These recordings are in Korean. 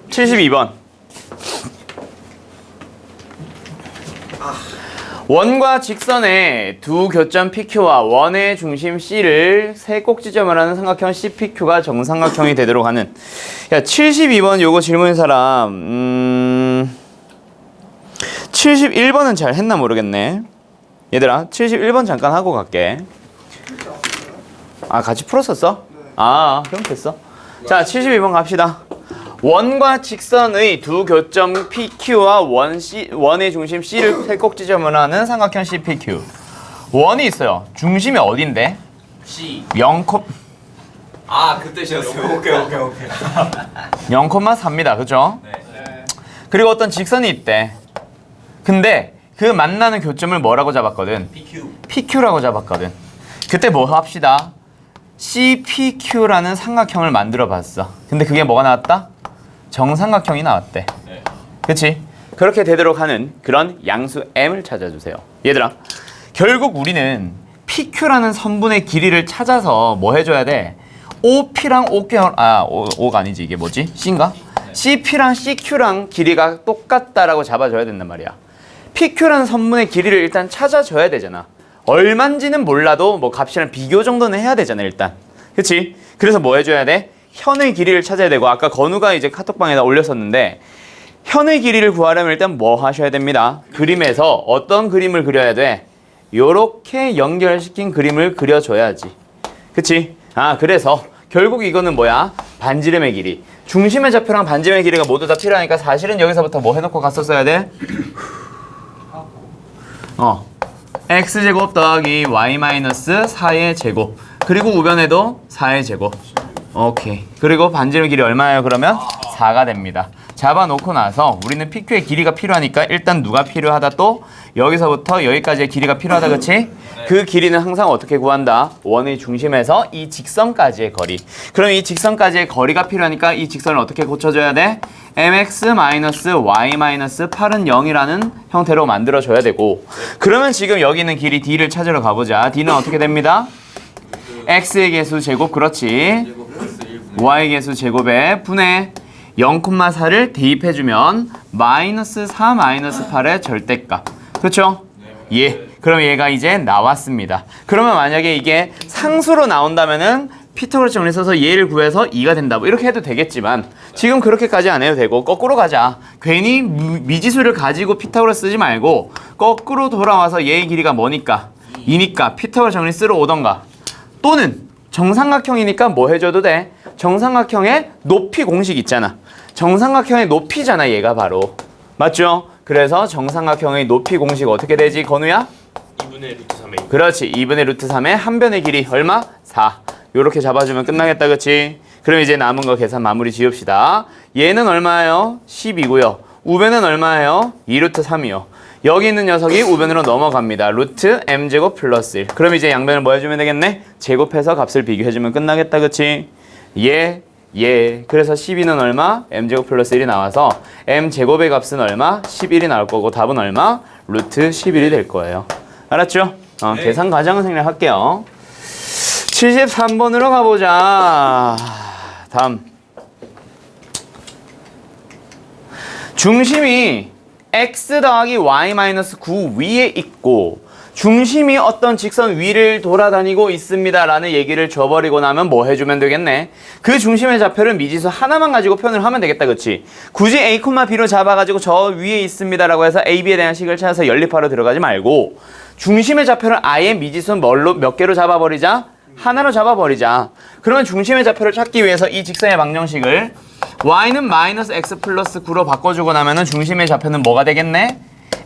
72번. 원과 직선의 두 교점 PQ와 원의 중심 C를 세 꼭지점을 하는 삼각형 CPQ가 정삼각형이 되도록 하는. 야, 72번 요거 질문인 사람 71번은 잘 했나 모르겠네. 얘들아 71번 잠깐 하고 갈게. 아, 같이 풀었었어? 아, 그럼 됐어. 자, 72번 갑시다. 원과 직선의 두 교점 PQ와 원의 중심 C를 세 꼭지점을 하는 삼각형 CPQ. 원이 있어요. 중심이 어딘데? C. 0, 아, 그 뜻이었어요. 오케이. 0,4입니다. 그죠? 네. 그리고 어떤 직선이 있대. 근데 그 만나는 교점을 뭐라고 잡았거든? PQ. PQ라고 잡았거든. 그때 뭐 합시다? CPQ라는 삼각형을 만들어 봤어. 근데 그게 뭐가 나왔다? 정삼각형이 나왔대. 네. 그치? 그렇게 되도록 하는 그런 양수 M을 찾아주세요. 얘들아, 결국 우리는 PQ라는 선분의 길이를 찾아서 뭐 해줘야 돼? OP랑 O가 아니지, 이게 뭐지? C인가? CP랑 CQ랑 길이가 똑같다라고 잡아줘야 된단 말이야. PQ라는 선분의 길이를 일단 찾아줘야 되잖아. 얼만지는 몰라도 뭐 값이랑 비교 정도는 해야 되잖아, 일단. 그치? 그래서 뭐 해줘야 돼? 현의 길이를 찾아야 되고, 아까 건우가 이제 카톡방에다 올렸었는데, 현의 길이를 구하려면 일단 뭐 하셔야 됩니다. 그림에서 어떤 그림을 그려야 돼? 요렇게 연결시킨 그림을 그려줘야지. 그치? 아, 그래서 결국 이거는 뭐야? 반지름의 길이. 중심의 좌표랑 반지름의 길이가 모두 다 필요하니까 사실은 여기서부터 뭐 해놓고 갔었어야 돼? x제곱 더하기 y-4의 제곱. 그리고 우변에도 4의 제곱. 오케이. 그리고 반지름 길이 얼마예요, 그러면? 4가 됩니다. 잡아놓고 나서 우리는 PQ의 길이가 필요하니까 일단 누가 필요하다? 또 여기서부터 여기까지의 길이가 필요하다, 그치? 그 길이는 항상 어떻게 구한다? 원의 중심에서 이 직선까지의 거리. 그럼 이 직선까지의 거리가 필요하니까 이 직선을 어떻게 고쳐줘야 돼? mx-y-8은 0이라는 형태로 만들어줘야 되고, 그러면 지금 여기 있는 길이 d를 찾으러 가보자. d는 어떻게 됩니다? x의 개수 제곱, 그렇지. y의 개수 제곱에 분의 0,4를 대입해주면 -4 -8의 절대값. 그렇죠? 예. 그럼 얘가 이제 나왔습니다. 그러면 만약에 이게 상수로 나온다면은 피타고라스 정리 써서 얘를 구해서 2가 된다. 뭐 이렇게 해도 되겠지만 지금 그렇게까지 안 해도 되고 거꾸로 가자. 괜히 미지수를 가지고 피타고라스 쓰지 말고 거꾸로 돌아와서 얘의 길이가 뭐니까? 2니까 피타고라스 정리 쓰러 오던가. 또는 정삼각형이니까 뭐 해줘도 돼? 정삼각형의 높이 공식 있잖아. 정삼각형의 높이잖아, 얘가 바로. 맞죠? 그래서 정삼각형의 높이 공식 어떻게 되지, 건우야? 2분의 루트 3의. 그렇지. 2분의 루트 3의 한 변의 길이 얼마? 4. 요렇게 잡아주면 끝나겠다, 그치? 그럼 이제 남은 거 계산 마무리 지읍시다. 얘는 얼마예요? 10이고요. 우변은 얼마예요? 2루트 3이요. 여기 있는 녀석이 우변으로 넘어갑니다. 루트 m제곱 플러스 1. 그럼 이제 양변을 뭐 해주면 되겠네? 제곱해서 값을 비교해주면 끝나겠다, 그치? 그래서 12는 얼마? m제곱 플러스 1이 나와서 m제곱의 값은 얼마? 11이 나올 거고 답은 얼마? 루트 11이 될 거예요. 알았죠? 네. 계산 과정은 생략할게요. 73번으로 가보자. 다음. 중심이 x 더하기 y-9 위에 있고 중심이 어떤 직선 위를 돌아다니고 있습니다 라는 얘기를 줘버리고 나면 뭐 해주면 되겠네? 그 중심의 좌표를 미지수 하나만 가지고 표현을 하면 되겠다, 그치? 굳이 a, b로 잡아가지고 저 위에 있습니다 라고 해서 a, b에 대한 식을 찾아서 연립하러 들어가지 말고 중심의 좌표를 아예 미지수 몇 개로 잡아버리자? 하나로 잡아버리자. 그러면 중심의 좌표를 찾기 위해서 이 직선의 방정식을 y는 마이너스 x 플러스 9로 바꿔주고 나면은 중심의 좌표는 뭐가 되겠네?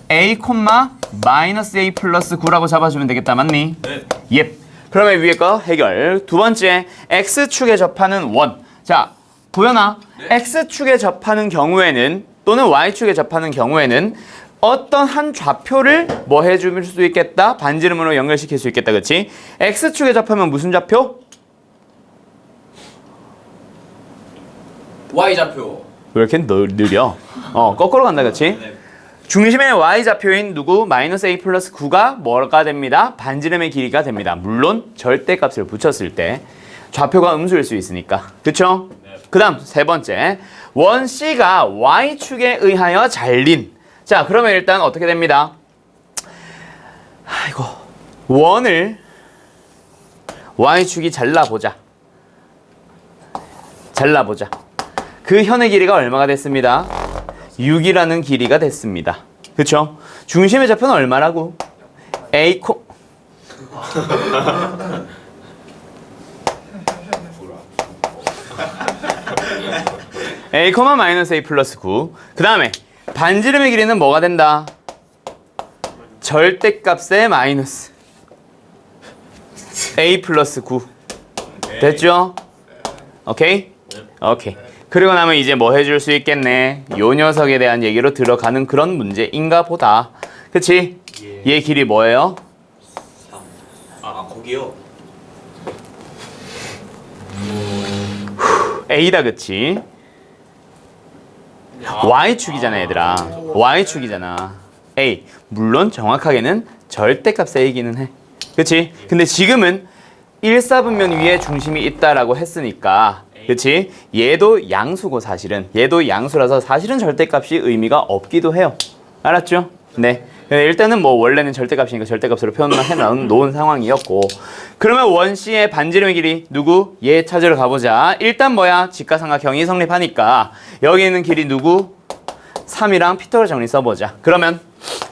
a, 마이너스 a 플러스 9라고 잡아주면 되겠다, 맞니? 네. 예. 그러면 위에 거 해결. 두 번째, x축에 접하는 원. 자, 보현아. 네. x축에 접하는 경우에는 또는 y축에 접하는 경우에는 어떤 한 좌표를 뭐 해줄 수 있겠다? 반지름으로 연결시킬 수 있겠다, 그치? x축에 접하면 무슨 좌표? Y좌표. 왜 이렇게 느려? 거꾸로 간다, 그치? 네. 중심의 y좌표인 누구? 마이너스 a 플러스 9가 뭐가 됩니다? 반지름의 길이가 됩니다. 물론 절대값을 붙였을 때 좌표가 음수일 수 있으니까. 그쵸? 네. 그 다음 세 번째. 원 C가 Y축에 의하여 잘린. 자, 그러면 일단 어떻게 됩니다? 아이고. 원을 Y축이 잘라보자. 잘라보자. 그 현의 길이가 얼마가 됐습니다? 6이라는 길이가 됐습니다. 그쵸? 중심의 좌표는 얼마라고? A 코 A, 마이너스 A 플러스 9. 그 다음에 반지름의 길이는 뭐가 된다? 절대값의 마이너스 A 플러스 9. 됐죠? 오케이? 오케이. 그리고 나면 이제 뭐 해줄 수 있겠네? 요 녀석에 대한 얘기로 들어가는 그런 문제인가 보다. 그치? 얘 길이 뭐예요? 거기요. A다, 그치? Y축이잖아, 얘들아. Y축이잖아. A. 물론 정확하게는 절대값의 A기는 해. 그치? 근데 지금은 1사분면 위에 중심이 있다라고 했으니까, 그치? 얘도 양수고 사실은. 얘도 양수라서 사실은 절대값이 의미가 없기도 해요. 알았죠? 네. 일단은 뭐 원래는 절대값이니까 절대값으로 표현해 놓은 상황이었고, 그러면 원C의 반지름의 길이 누구? 얘 찾으러 가보자. 일단 뭐야? 직가삼각형이 성립하니까 여기 있는 길이 누구? 3이랑 피터를 정리 써보자. 그러면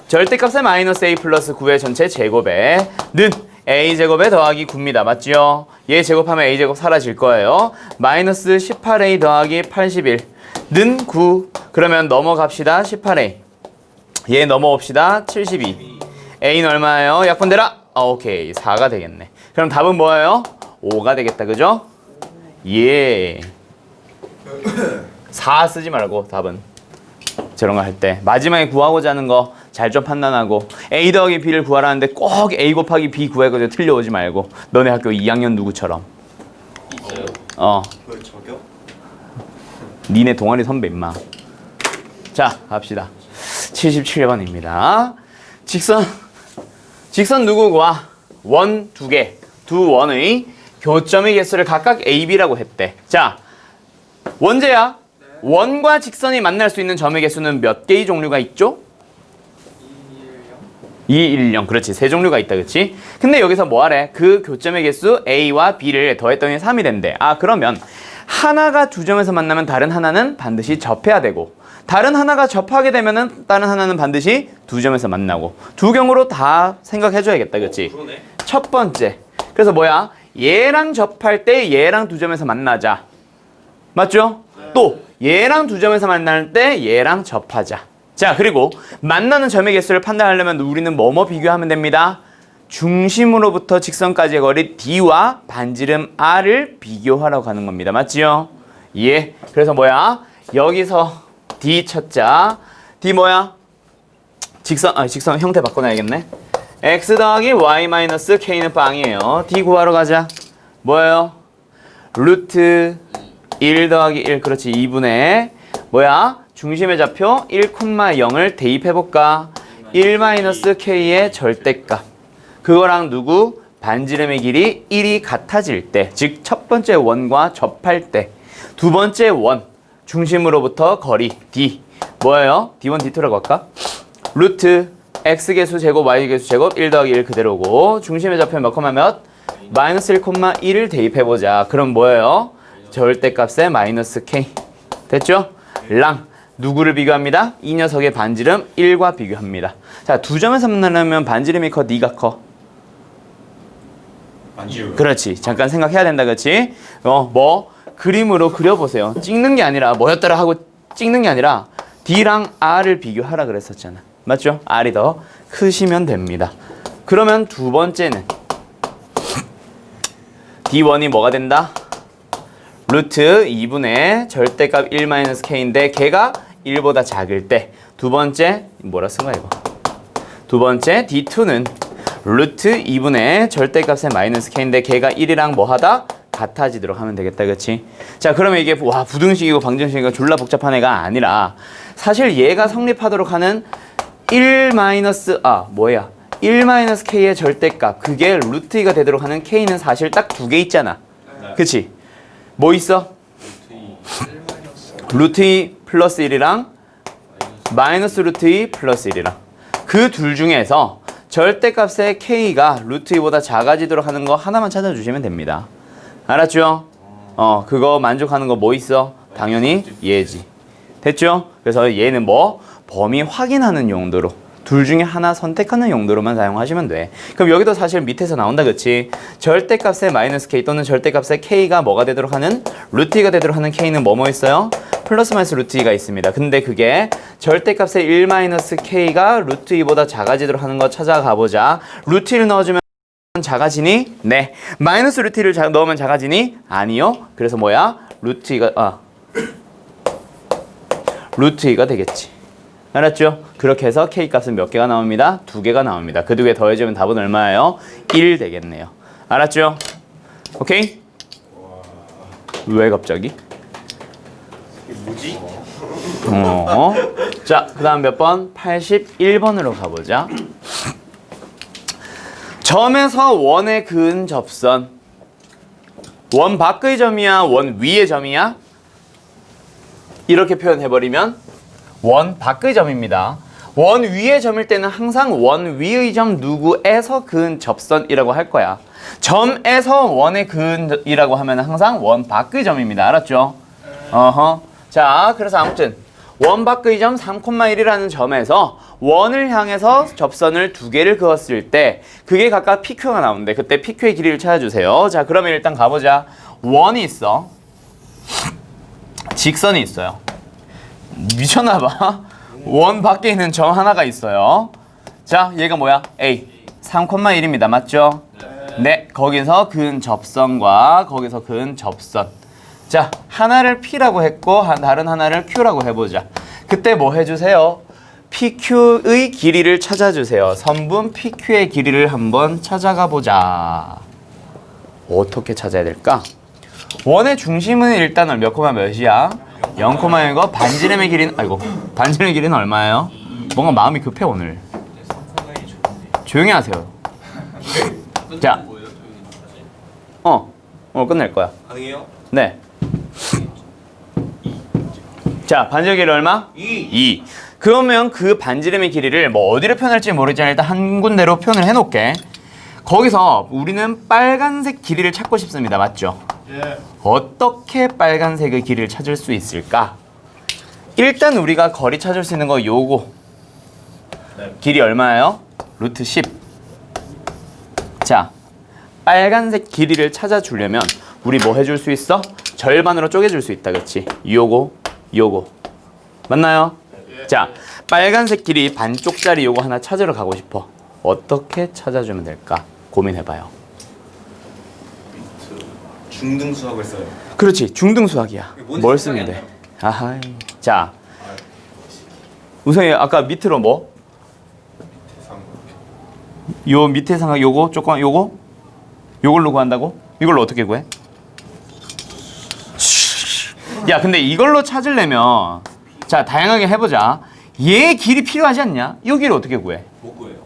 절대값의 마이너스 A 플러스 9의 전체 제곱에 는 A제곱에 더하기 9입니다. 맞죠? 얘 제곱하면 A제곱 사라질 거예요. 마이너스 18A 더하기 81 는 9. 그러면 넘어갑시다. 18A. 얘 넘어옵시다. 72. A는 얼마예요? 약분되라. 오케이. 4가 되겠네. 그럼 답은 뭐예요? 5가 되겠다. 그죠? 예. 4 쓰지 말고 답은. 저런 거 할 때 마지막에 구하고자 하는 거 잘 좀 판단하고 A 더하기 B를 구하라는데 꼭 A 곱하기 B 구해가지고 틀려오지 말고 너네 학교 2학년 누구처럼 왜 저기요? 니네 동아리 선배 임마. 자 갑시다. 77번입니다. 직선 누구 구하? 원 두 개, 두 원의 교점의 개수를 각각 A, B라고 했대. 자 원재야, 원과 직선이 만날 수 있는 점의 개수는 몇 개의 종류가 있죠? 2, 1, 0. 그렇지. 세 종류가 있다. 그렇지? 근데 여기서 뭐 하래? 그 교점의 개수 A와 B를 더했더니 3이 된대. 아 그러면 하나가 두 점에서 만나면 다른 하나는 반드시 접해야 되고, 다른 하나가 접하게 되면은 다른 하나는 반드시 두 점에서 만나고, 두 경우로 다 생각해줘야겠다. 그렇지? 그러네. 첫 번째. 그래서 뭐야? 얘랑 접할 때 얘랑 두 점에서 만나자. 맞죠? 또 얘랑 두 점에서 만날 때 얘랑 접하자. 자 그리고 만나는 점의 개수를 판단하려면 우리는 뭐뭐 비교하면 됩니다. 중심으로부터 직선까지의 거리 D와 반지름 R을 비교하라고 하는 겁니다. 맞지요? 예. 그래서 뭐야? 여기서 D 찾자. D 뭐야? 직선 형태 바꿔놔야겠네. X 더하기 Y 마이너스 K는 빵이에요. D 구하러 가자. 뭐예요? 루트 1 더하기 1. 그렇지. 2분의 뭐야? 중심의 좌표 1,0을 대입해볼까? 1-K의 절대값. 그거랑 누구? 반지름의 길이 1이 같아질 때, 즉 첫 번째 원과 접할 때. 두 번째 원, 중심으로부터 거리 D. 뭐예요? D1, D2라고 할까? 루트 X개수 제곱, Y개수 제곱 1 더하기 1 그대로고, 중심의 좌표 몇 콤마 몇? 마이너스 1,1을 대입해보자. 그럼 뭐예요? 절대값의 마이너스 K. 됐죠? 랑. 누구를 비교합니다? 이 녀석의 반지름 1과 비교합니다. 자, 두 점에서 만나려면 반지름이 커, D가 커? 반지름. 그렇지. 잠깐 생각해야 된다, 그렇지? 그림으로 그려보세요. 찍는 게 아니라, 뭐였더라 하고 찍는 게 아니라 D랑 R을 비교하라 그랬었잖아. 맞죠? R이 더 크시면 됩니다. 그러면 두 번째는 D1이 뭐가 된다? 루트 2분의 절대값 1-K인데 걔가 1보다 작을 때, 두 번째 뭐라 쓴 거야 이거? 두 번째 D2는 루트 2분의 절대값의 마이너스 K인데 걔가 1이랑 뭐하다? 같아지도록 하면 되겠다. 그렇지? 자 그러면 이게 와 부등식이고 방정식이고 졸라 복잡한 애가 아니라, 사실 얘가 성립하도록 하는 1-K의 절대값, 그게 루트 2가 되도록 하는 K는 사실 딱 두 개 있잖아. 그치? 뭐 있어? 루트 2 플러스 1이랑 마이너스 루트 2 플러스 1이랑 그 둘 중에서 절대값의 k가 루트 2보다 작아지도록 하는 거 하나만 찾아주시면 됩니다. 알았죠? 그거 만족하는 거 뭐 있어? 당연히 얘지. 됐죠? 그래서 얘는 뭐? 범위 확인하는 용도로 둘 중에 하나 선택하는 용도로만 사용하시면 돼. 그럼 여기도 사실 밑에서 나온다, 그치? 절대값의 마이너스 k 또는 절대값의 k가 뭐가 되도록 하는? 루트 2가 되도록 하는 k는 뭐 있어요? 플러스 마이너스 루트 2가 있습니다. 근데 그게 절대값의 1 마이너스 k가 루트 2보다 작아지도록 하는 거 찾아가 보자. 루트 1을 넣어주면 작아지니? 네. 마이너스 루트 1을 넣으면 작아지니? 아니요. 그래서 뭐야? 루트 2가 루트 2가 되겠지. 알았죠? 그렇게 해서 k 값은 몇 개가 나옵니다? 2개가 나옵니다. 그 두 개 더해주면 답은 얼마예요? 1 되겠네요. 알았죠? 오케이? 왜 갑자기? 뭐지? 자, 그 다음 몇 번? 81번으로 가보자. 점에서 원에 그은 접선. 원 밖의 점이야? 원 위의 점이야? 이렇게 표현해버리면 원 밖의 점입니다. 원 위의 점일 때는 항상 원 위의 점 누구에서 그은 접선이라고 할 거야. 점에서 원에 그은이라고 하면 항상 원 밖의 점입니다. 알았죠? 자, 그래서 아무튼 원 밖의 점 3,1이라는 점에서 원을 향해서 접선을 2개를 그었을 때 그게 각각 PQ가 나오는데 그때 PQ의 길이를 찾아주세요. 자, 그러면 일단 가보자. 원이 있어. 직선이 있어요. 미쳤나봐. 원 밖에 있는 점 하나가 있어요. 자, 얘가 뭐야? A 3,1입니다. 맞죠? 네, 거기서 그은 접선과 거기서 그은 접선. 자, 하나를 P라고 했고 다른 하나를 Q라고 해보자. 그때 뭐 해주세요? PQ의 길이를 찾아주세요. 선분 PQ의 길이를 한번 찾아가 보자. 어떻게 찾아야 될까? 원의 중심은 일단 몇 코마 몇이야? 0,0이고 반지름의 길이는 반지름의 길이는 얼마예요? 뭔가 마음이 급해 오늘. 조용히 하세요. 자, 끝낼 거야. 가능해요? 네. 자, 반지름의 길이 얼마? 2. 그러면 그 반지름의 길이를 뭐 어디로 표현할지 모르지만 일단 한 군데로 표현을 해놓을게. 거기서 우리는 빨간색 길이를 찾고 싶습니다. 맞죠? 예. 어떻게 빨간색의 길이를 찾을 수 있을까? 일단 우리가 거리 찾을 수 있는 거 요거. 네. 길이 얼마예요? 루트 10. 자, 빨간색 길이를 찾아주려면 우리 뭐 해줄 수 있어? 절반으로 쪼개줄 수 있다, 그치? 요거. 맞나요? 예. 자, 빨간색 길이 반쪽짜리 요거 하나 찾으러 가고 싶어. 어떻게 찾아주면 될까? 고민해봐요. 중등 수학을 써요. 그렇지, 중등 수학이야. 뭔지 뭘 생각이 쓰면 안 돼? 아하이. 자, 우선이 아까 밑으로 뭐? 요 밑에 상각 요거 조금 요걸로 구한다고? 이걸로 어떻게 구해? 야, 근데 이걸로 찾으려면 자, 다양하게 해보자. 얘 길이 필요하지 않냐? 이 길이 어떻게 구해? 못 구해요.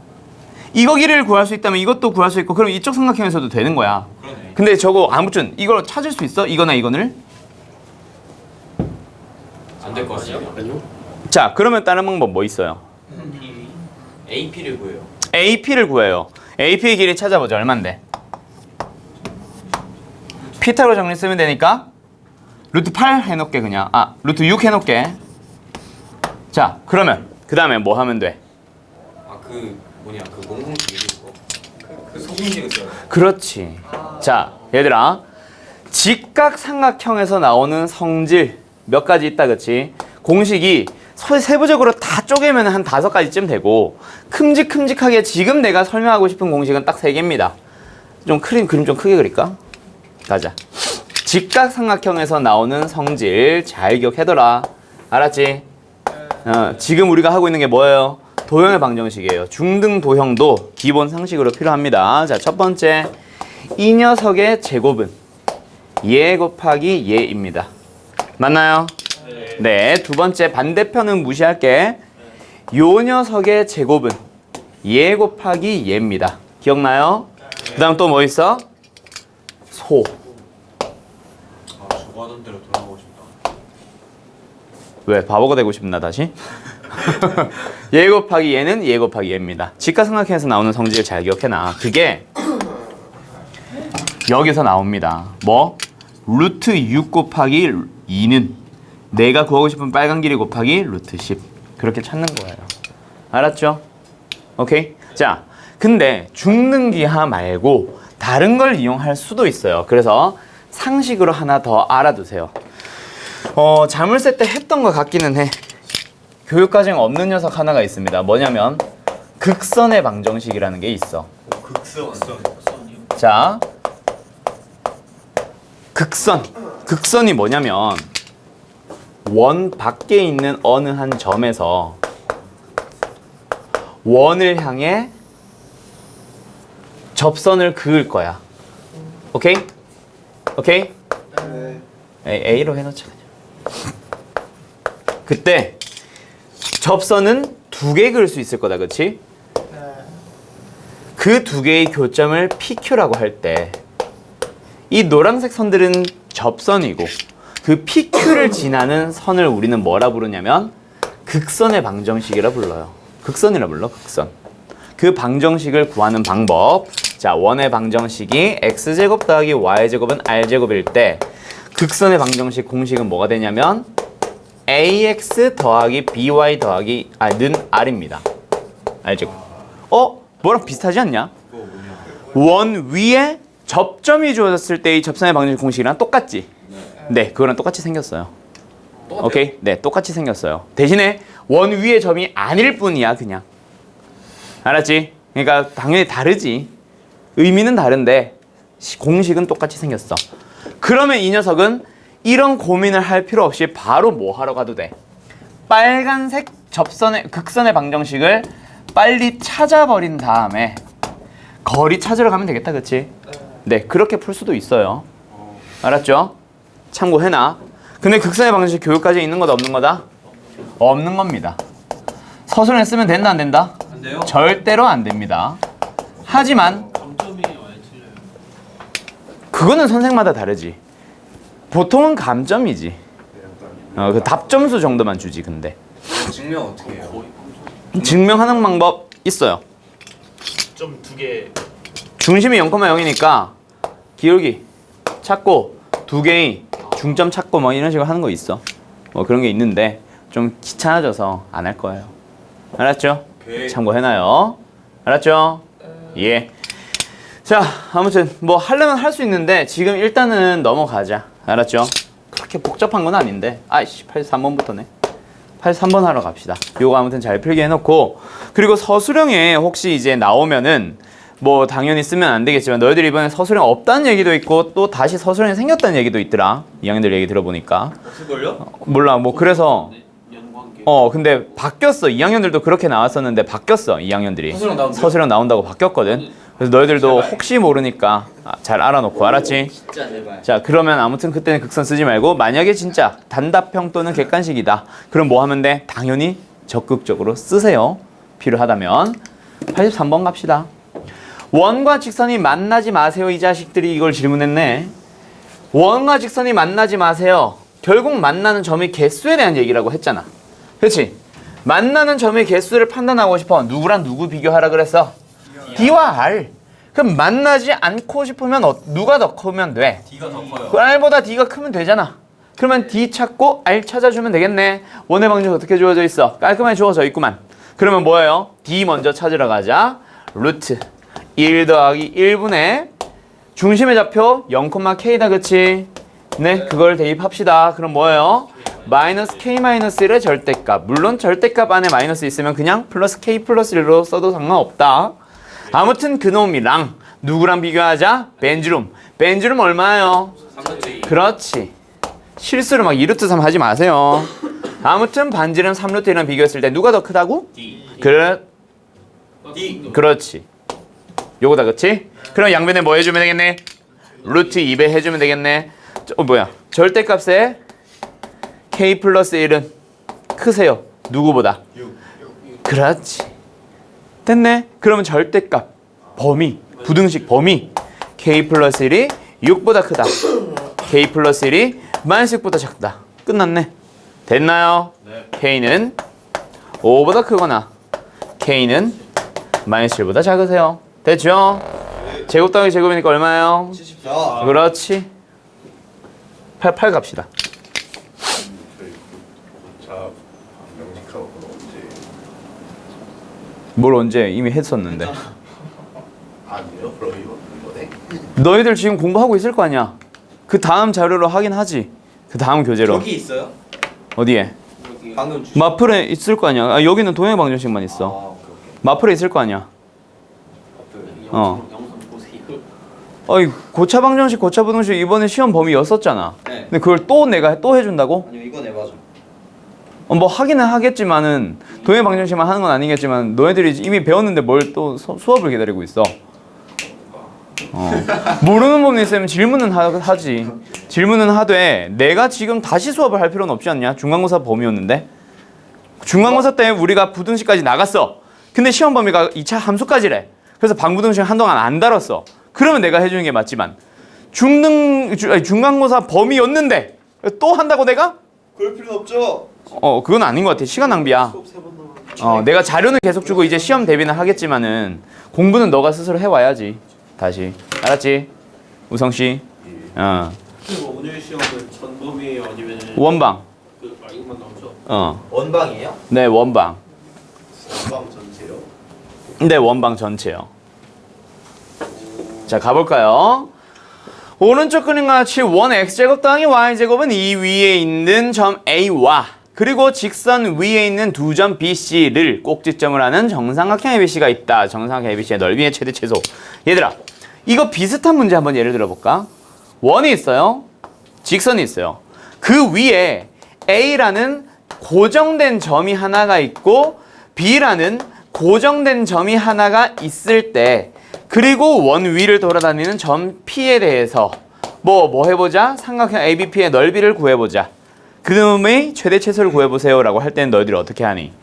이거 길이를 구할 수 있다면 이것도 구할 수 있고 그럼 이쪽 삼각형에서도 되는 거야. 그러네. 근데 저거 아무튼 이걸 찾을 수 있어? 이거나 이거를? 안 될 것 같아요. 아니요. 자, 그러면 다른 방법 뭐 있어요? AP를 구해요. AP를 구해요. AP의 길이 찾아보자. 얼만데? 피타고라 정리 쓰면 되니까 루트 8 해놓게 그냥. 루트 6 해놓게. 자, 그러면 그 다음에 뭐 하면 돼? 그 공공식이 있고 그 소공식을 써요. 그렇지. 자, 얘들아, 직각삼각형에서 나오는 성질 몇 가지 있다, 그치? 공식이 세부적으로 다 쪼개면 한 5가지쯤 되고 큼직큼직하게 지금 내가 설명하고 싶은 공식은 딱 3개입니다. 좀 그림 좀 크게 그릴까? 가자. 직각삼각형에서 나오는 성질 잘 기억해둬라. 알았지? 지금 우리가 하고 있는 게 뭐예요? 도형의 방정식이에요. 중등 도형도 기본 상식으로 필요합니다. 자, 첫 번째, 이 녀석의 제곱은 얘 곱하기 얘입니다. 맞나요? 네. 두 번째, 반대편은 무시할게. 요 녀석의 제곱은 얘 곱하기 얘입니다. 기억나요? 그 다음 또 뭐 있어? 소. 저거 하던 대로 돌아가고 싶다. 왜? 바보가 되고 싶나 다시? 얘 곱하기 얘는 얘 곱하기 얘입니다. 직가삼각형에서 나오는 성질을 잘 기억해놔. 그게 여기서 나옵니다. 뭐? 루트 6 곱하기 2는 내가 구하고 싶은 빨간 길이 곱하기 루트 10. 그렇게 찾는 거예요. 알았죠? 오케이? 자, 근데 중능기하 말고 다른 걸 이용할 수도 있어요. 그래서 상식으로 하나 더 알아두세요. 자물쇠 때 했던 것 같기는 해. 교육과정 없는 녀석 하나가 있습니다. 뭐냐면 극선의 방정식이라는 게 있어. 자, 극선이 뭐냐면 원 밖에 있는 어느 한 점에서 원을 향해 접선을 그을 거야. 오케이? 오케이? A로 해놓자 그냥. 그때 접선은 2개 그을 수 있을 거다, 그치? 그 2개의 교점을 PQ라고 할 때 이 노란색 선들은 접선이고 그 PQ를 지나는 선을 우리는 뭐라 부르냐면 극선의 방정식이라 불러요. 극선이라 불러, 극선. 그 방정식을 구하는 방법. 자, 원의 방정식이 x제곱 더하기 y제곱은 r제곱일 때 극선의 방정식 공식은 뭐가 되냐면 ax 더하기 by 더하기 는 r입니다. r제곱. 뭐랑 비슷하지 않냐? 원 위에 접점이 주어졌을 때 이 접선의 방정식 공식이랑 똑같지? 네, 그거랑 똑같이 생겼어요. 똑같아요? 오케이? 네, 똑같이 생겼어요. 대신에 원 위의 점이 아닐 뿐이야, 그냥. 알았지? 그러니까 당연히 다르지. 의미는 다른데 공식은 똑같이 생겼어. 그러면 이 녀석은 이런 고민을 할 필요 없이 바로 뭐 하러 가도 돼? 빨간색 극선의 방정식을 빨리 찾아버린 다음에 거리 찾으러 가면 되겠다, 그치? 네, 그렇게 풀 수도 있어요. 알았죠? 참고해놔. 근데 극선의 방정식 교육까지 있는 거다 없는 거다? 없는 겁니다. 서술에 쓰면 된다 안 된다? 안 돼요? 절대로 안 됩니다. 하지만 감점이 많이 틀려요. 그거는 선생마다 다르지. 보통은 감점이지. 그 답점수 정도만 주지. 근데 증명 어떻게 해요? 증명하는 방법 있어요. 좀 2개. 중심이 0,0이니까 기울기 찾고 2개의 중점 찾고 뭐 이런 식으로 하는 거 있어. 뭐 그런 게 있는데 좀 귀찮아져서 안 할 거예요. 알았죠? 오케이. 참고해놔요. 알았죠? 예. 자, 아무튼 뭐 하려면 할 수 있는데 지금 일단은 넘어가자. 알았죠? 그렇게 복잡한 건 아닌데. 아이씨, 83번부터네. 83번 하러 갑시다. 요거 아무튼 잘 필기 해놓고, 그리고 서술형에 혹시 이제 나오면은 뭐 당연히 쓰면 안 되겠지만 너희들이 이번에 서술형 없다는 얘기도 있고 또 다시 서술형이 생겼다는 얘기도 있더라. 2학년들 얘기 들어보니까. 없을걸요? 몰라. 뭐 그래서 연관계. 근데 바뀌었어. 2학년들도 그렇게 나왔었는데 바뀌었어. 2학년들이. 서술형 나온대요? 서술형 나온다고 바뀌었거든. 그래서 너희들도 제발. 혹시 모르니까 잘 알아놓고, 알았지? 진짜 제발. 자, 그러면 아무튼 그때는 극선 쓰지 말고 만약에 진짜 단답형 또는 객관식이다. 그럼 뭐 하면 돼? 당연히 적극적으로 쓰세요. 필요하다면. 83번 갑시다. 원과 직선이 만나지 마세요. 이 자식들이 이걸 질문했네. 원과 직선이 만나지 마세요. 결국 만나는 점의 개수에 대한 얘기라고 했잖아. 그렇지? 만나는 점의 개수를 판단하고 싶어. 누구랑 누구 비교하라 그랬어? D와 R. 그럼 만나지 않고 싶으면 누가 더 크면 돼? D가 더 커요. 그 R보다 D가 크면 되잖아. 그러면 D 찾고 R 찾아주면 되겠네. 원의 방정식 어떻게 주어져 있어? 깔끔하게 주어져 있구만. 그러면 뭐예요? D 먼저 찾으러 가자. 루트 1 더하기 1분의 중심의 좌표 0,K다, 그치? 네, 그걸 대입합시다. 그럼 뭐예요? 마이너스 K-1의 절대값. 물론 절대값 안에 마이너스 있으면 그냥 플러스 K 플러스 1로 써도 상관없다. 아무튼 그놈이랑 누구랑 비교하자? 벤주름. 벤주름 얼마예요? 3루트 2. 그렇지. 실수로 막 2루트 3 하지 마세요. 아무튼 반지름 3루트 1이랑 비교했을 때 누가 더 크다고? D. D. 그렇지. 요거다, 그치? 그럼 양변에 뭐 해주면 되겠네? 루트 2배 해주면 되겠네. 절대값에 K 플러스 1은 크세요. 누구보다? 6. 그렇지. 됐네. 그러면 절대값 범위, 부등식 범위 K 플러스 1이 6보다 크다. K 플러스 1이 마이너스 6보다 작다. 끝났네. 됐나요? 네. K는 5보다 크거나 K는 마이너스 7보다 작으세요. 됐죠? 제곱 더하기 제곱이니까 얼마예요? 74. 그렇지. 88 갑시다. 자, 명식하고 언제? 뭘 언제 이미 했었는데. 아니요, 그럼 이번에? 너희들 지금 공부하고 있을 거 아니야. 그 다음 자료로 하긴 하지. 그 다음 교재로. 저기 있어요? 어디에? 여기 방금 주신. 마플에 있을 거 아니야. 아, 여기는 동행 방정식만 아, 있어. 오케이. 마플에 있을 거 아니야. 영상 보세요. 어이, 고차 방정식, 고차 부등식 이번에 시험 범위였었잖아. 네. 근데 그걸 또 내가 또 해준다고? 아니요, 이건 에바죠. 뭐 하기는 하겠지만은 동행 방정식만 하는 건 아니겠지만 너희들이 이미 배웠는데 뭘 또 수업을 기다리고 있어. 모르는 부분이 있으면 질문은 하지. 질문은 하되 내가 지금 다시 수업을 할 필요는 없지 않냐? 중간고사 범위였는데. 중간고사 때 우리가 부등식까지 나갔어. 근데 시험 범위가 2차 함수까지래. 그래서 방부등식 한동안 안 다뤘어. 그러면 내가 해주는 게 맞지만 중간고사 범위였는데 또 한다고 내가? 그럴 필요는 없죠. 그건 아닌 것 같아. 시간 낭비야. 수업 3번 남았. 내가 자료는 계속 주고 이제 시험 대비는 하겠지만은 공부는 너가 스스로 해와야지. 다시 알았지? 우성 씨. 그리고 오늘 시험은 전범이에요 아니면 원방. 이것만 나오죠? 원방이에요? 네, 원방. 전방 전체요? 네, 원방 전체요. 자, 가볼까요? 오른쪽 그림과 같이 원 x제곱 더하기 y제곱은 이 위에 있는 점 A와 그리고 직선 위에 있는 두 점 BC를 꼭지점을 하는 정삼각형 ABC가 있다. 정삼각형 ABC의 넓이의 최대 최소. 얘들아, 이거 비슷한 문제 한번 예를 들어볼까? 원이 있어요. 직선이 있어요. 그 위에 A라는 고정된 점이 하나가 있고 B라는 고정된 점이 하나가 있을 때 그리고 원 위를 돌아다니는 점 P에 대해서 뭐 해보자? 삼각형 ABP의 넓이를 구해보자. 그놈의 최대 최소를 구해보세요 라고 할 때는 너희들이 어떻게 하니?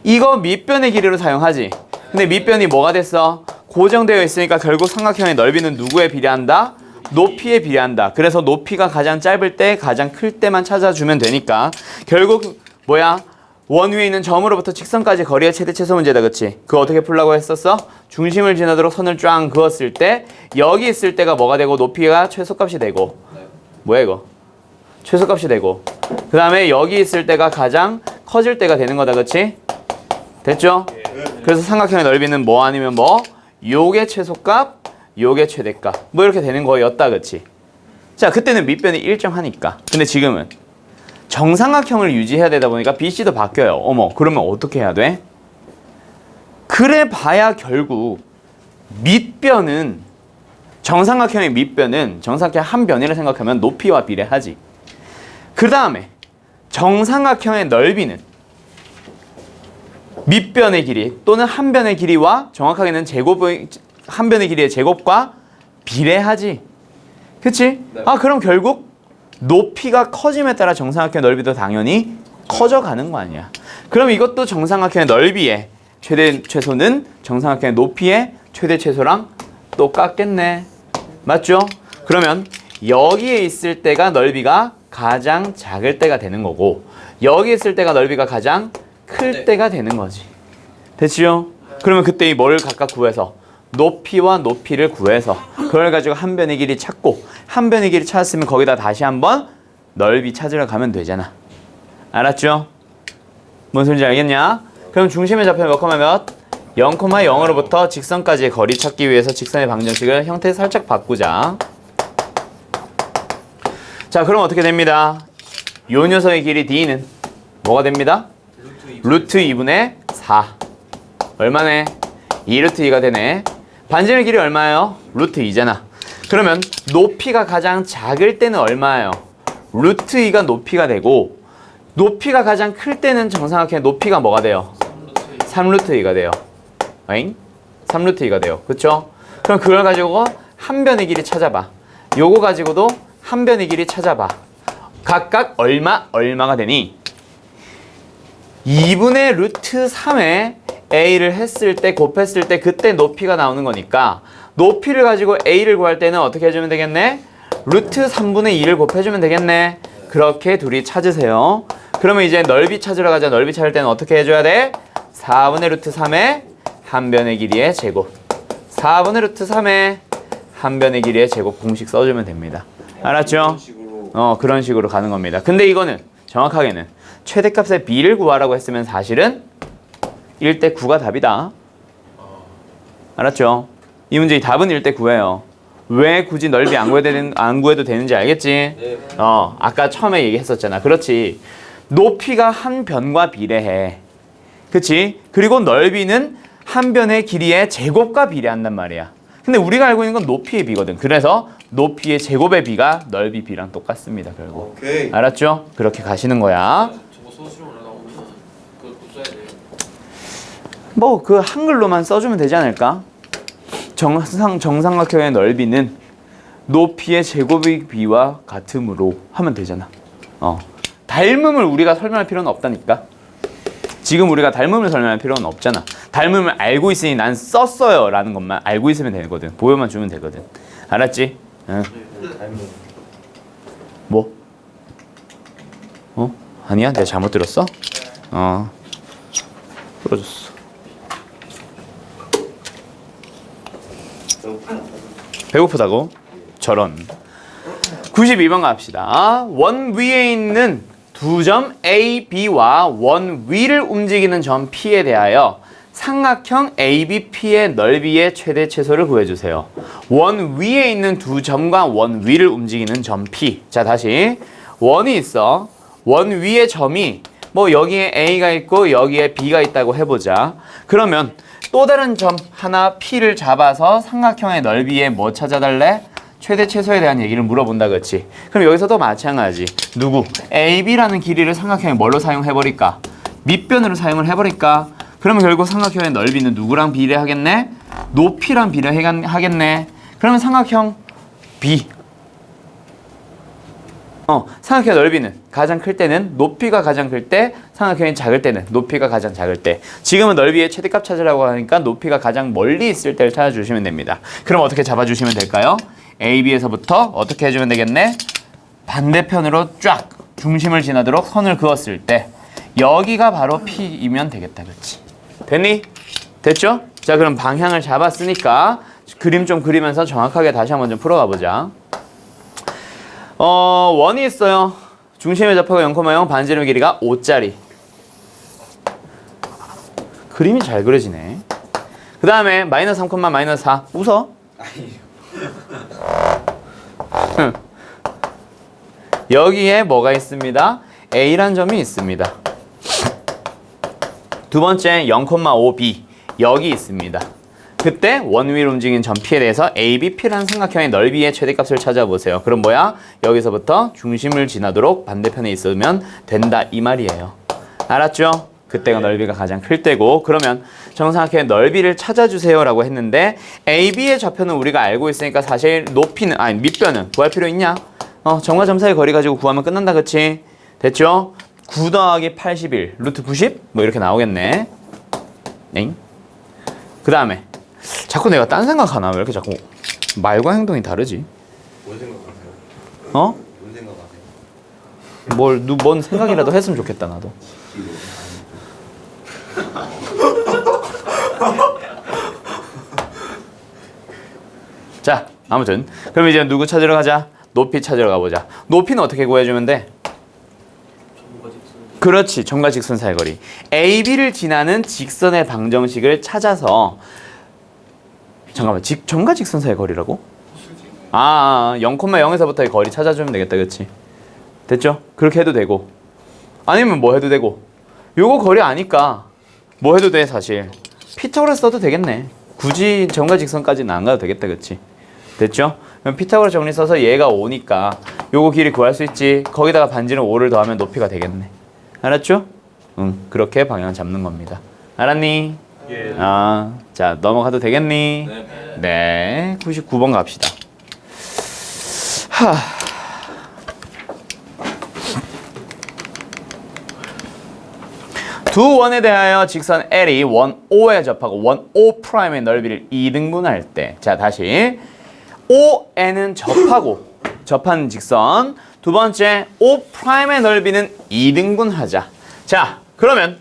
이거 밑변의 길이로 사용하지. 근데 밑변이 뭐가 됐어? 고정되어 있으니까 결국 삼각형의 넓이는 누구에 비례한다? 높이에 비례한다. 그래서 높이가 가장 짧을 때 가장 클 때만 찾아주면 되니까 결국 뭐야? 원 위에 있는 점으로부터 직선까지 거리의 최대 최소 문제다. 그치? 그거 어떻게 풀라고 했었어? 중심을 지나도록 선을 쫙 그었을 때 여기 있을 때가 뭐가 되고 높이가 최소값이 되고 뭐야 이거? 최소값이 되고 그 다음에 여기 있을 때가 가장 커질 때가 되는 거다. 그치? 됐죠? 그래서 삼각형의 넓이는 뭐 아니면 뭐? 요게 최소값, 요게 최대값 뭐 이렇게 되는 거였다. 그치? 자, 그때는 밑변이 일정하니까. 근데 지금은 정삼각형을 유지해야 되다 보니까 BC도 바뀌어요. 그러면 어떻게 해야 돼? 그래 봐야 결국 밑변은 정삼각형의 밑변은 정삼각형 한 변이라 생각하면 높이와 비례하지. 그 다음에 정삼각형의 넓이는 밑변의 길이 또는 한 변의 길이와 정확하게는 한 변의 길이의 제곱과 비례하지. 그치? 네. 그럼 결국 높이가 커짐에 따라 정삼각형의 넓이도 당연히 커져가는 거 아니야. 그럼 이것도 정삼각형의 넓이의 최대 최소는 정삼각형의 높이의 최대 최소랑 똑같겠네. 맞죠? 그러면 여기에 있을 때가 넓이가 가장 작을 때가 되는 거고 여기 있을 때가 넓이가 가장 클 때가 되는 거지. 됐지요? 그러면 그때 이 뭐를 각각 구해서 높이와 높이를 구해서 그걸 가지고 한 변의 길이 찾고 한 변의 길이 찾았으면 거기다 다시 한번 넓이 찾으러 가면 되잖아. 알았죠? 뭔 소리인지 알겠냐? 그럼 중심의 좌표 몇 콤마 몇? 0,0으로부터 직선까지의 거리 찾기 위해서 직선의 방정식을 형태 살짝 바꾸자. 자, 그럼 어떻게 됩니다? 요 녀석의 길이 D는 뭐가 됩니다? 루트 2분의 4. 얼마네? 2루트 2가 되네. 반지름의 길이 얼마예요? 루트 2잖아. 그러면 높이가 가장 작을 때는 얼마예요? 루트 2가 높이가 되고 높이가 가장 클 때는 정삼각형의 높이가 뭐가 돼요? 3루트 2가 돼요. 어잉? 3루트 2가 돼요. 그쵸? 그럼 그걸 가지고 한 변의 길이 찾아봐. 요거 가지고도 한 변의 길이 찾아봐. 각각 얼마가 되니? 2분의 루트 3에 A를 했을 때 곱했을 때 그때 높이가 나오는 거니까 높이를 가지고 A를 구할 때는 어떻게 해주면 되겠네? 루트 3분의 2를 곱해주면 되겠네. 그렇게 둘이 찾으세요. 그러면 이제 넓이 찾으러 가자. 넓이 찾을 때는 어떻게 해줘야 돼? 4분의 루트 3의 한 변의 길이의 제곱. 4분의 루트 3의 한 변의 길이의 제곱 공식 써주면 됩니다. 알았죠? 그런 식으로 가는 겁니다. 근데 이거는 정확하게는 최대값의 b를 구하라고 했으면 사실은 1대 9가 답이다. 알았죠? 이 문제의 답은 1대 9예요. 왜 굳이 넓이 안 구해도 되는지 알겠지? 네. 아까 처음에 얘기했었잖아. 그렇지. 높이가 한 변과 비례해. 그치? 그리고 넓이는 한 변의 길이의 제곱과 비례한단 말이야. 근데 우리가 알고 있는 건 높이의 비거든. 그래서 높이의 제곱의 비가 넓이 비랑 똑같습니다. 결국. 오케이. 알았죠? 그렇게 가시는 거야. 저거 소수령으로 나오면 그걸 못 써야 돼. 뭐 그 한글로만 써주면 되지 않을까? 정삼각형의 넓이는 높이의 제곱의 비와 같으므로 하면 되잖아. 닮음을 우리가 설명할 필요는 없다니까. 지금 우리가 닮음을 설명할 필요는 없잖아. 닮음을 알고 있으니 난 썼어요 라는 것만 알고 있으면 되거든. 보여만 주면 되거든. 알았지? 응. 뭐? 아니야? 내가 잘못 들었어? 풀어줬어. 배고프다고? 저런. 92번 갑시다. 원 위에 있는 두 점 A, B와 원 위를 움직이는 점 P에 대하여 삼각형 ABP의 넓이의 최대 최소를 구해주세요. 원 위에 있는 두 점과 원 위를 움직이는 점 P. 자, 다시. 원이 있어. 원 위에 점이 뭐 여기에 A가 있고 여기에 B가 있다고 해보자. 그러면 또 다른 점 하나 P를 잡아서 삼각형의 넓이에 뭐 찾아달래? 최대 최소에 대한 얘기를 물어본다, 그렇지? 그럼 여기서도 마찬가지. 누구? AB라는 길이를 삼각형에 뭘로 사용해버릴까? 밑변으로 사용을 해버릴까? 그러면 결국 삼각형의 넓이는 누구랑 비례하겠네? 높이랑 비례하겠네? 그러면 삼각형 B. 삼각형의 넓이는 가장 클 때는 높이가 가장 클 때, 삼각형이 작을 때는 높이가 가장 작을 때. 지금은 넓이의 최대값 찾으라고 하니까 높이가 가장 멀리 있을 때를 찾아주시면 됩니다. 그럼 어떻게 잡아주시면 될까요? AB에서부터 어떻게 해주면 되겠네? 반대편으로 쫙 중심을 지나도록 선을 그었을 때 여기가 바로 P이면 되겠다, 그렇지? 됐니? 됐죠? 자, 그럼 방향을 잡았으니까 그림 좀 그리면서 정확하게 다시 한번 좀 풀어가 보자. 원이 있어요. 중심의 접하고 0,0 반지름 길이가 5짜리. 그림이 잘 그려지네. 그 다음에 마이너스 3, 마이너스 4. 웃어? 여기에 뭐가 있습니다? A란 점이 있습니다. 두 번째 0,5B 여기 있습니다. 그때 원 위로 움직이는 점 P에 대해서 ABP라는 삼각형의 넓이의 최대값을 찾아보세요. 그럼 뭐야? 여기서부터 중심을 지나도록 반대편에 있으면 된다 이 말이에요. 알았죠? 그때가 넓이가 가장 클 때고. 그러면 정삼각형의 넓이를 찾아주세요 라고 했는데 AB의 좌표는 우리가 알고 있으니까 사실 높이는 밑변은 구할 필요 있냐? 점과 점 사이 거리 가지고 구하면 끝난다, 그치? 됐죠? 9 더하기 81 루트 90? 뭐 이렇게 나오겠네. 엥? 그 다음에 자꾸 내가 딴 생각하나? 왜 이렇게 자꾸 말과 행동이 다르지? 뭔 생각하세요? 뭔 생각하세요? 뭔 생각이라도 했으면 좋겠다 나도. 자, 아무튼 그럼 이제 누구 찾으러 가자? 높이 찾으러 가보자. 높이는 어떻게 구해주면 돼? 그렇지, 점과 직선 사이 거리. AB를 지나는 직선의 방정식을 찾아서 잠깐만, 점과 직선 사이 거리라고? 0,0에서부터의 거리 찾아주면 되겠다, 그렇지? 됐죠? 그렇게 해도 되고 아니면 뭐 해도 되고 요거 거리 아니까 뭐 해도 돼 사실. 피타고라스 써도 되겠네. 굳이 점과 직선까지는 안 가도 되겠다, 그렇지? 됐죠? 그럼 피타고라스 정리 써서 얘가 5니까 요거 길이 구할 수 있지. 거기다가 반지름 5를 더하면 높이가 되겠네. 알았죠? 응, 그렇게 방향 잡는 겁니다. 알았니? 예. 자, 넘어가도 되겠니? 네. 99번 갑시다. 두 원에 대하여 직선 L이 원 O에 접하고 원 O'의 넓이를 2등분할 때, 자 다시 ON은 접하고 접한 직선 두 번째, O'의 넓이는 2등분 하자. 자, 그러면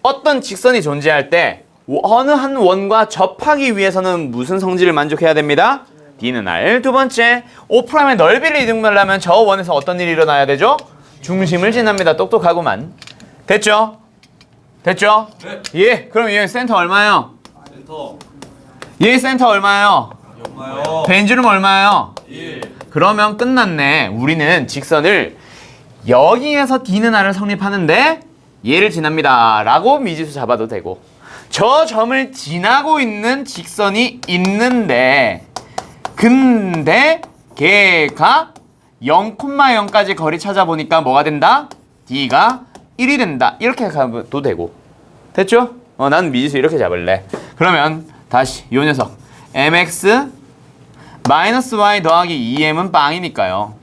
어떤 직선이 존재할 때 어느 한 원과 접하기 위해서는 무슨 성질을 만족해야 됩니다? D는 R. 두 번째, O'의 넓이를 2등분하려면 저 원에서 어떤 일이 일어나야 되죠? 중심을 지납니다. 똑똑하구만. 됐죠? 됐죠? 네. 예, 그럼 얘 센터 얼마예요? 센터 얘 센터 얼마예요? 얼마요? 벤주름 얼마예요? 1. 그러면 끝났네. 우리는 직선을 여기에서 D는 R을 성립하는데 얘를 지납니다 라고 미지수 잡아도 되고, 저 점을 지나고 있는 직선이 있는데 근데 걔가 0,0까지 거리 찾아보니까 뭐가 된다? D가 1이 된다. 이렇게 가도 되고. 됐죠? 난 미지수 이렇게 잡을래. 그러면 다시 요 녀석 mx 마이너스 y 더하기 2m은 빵이니까요.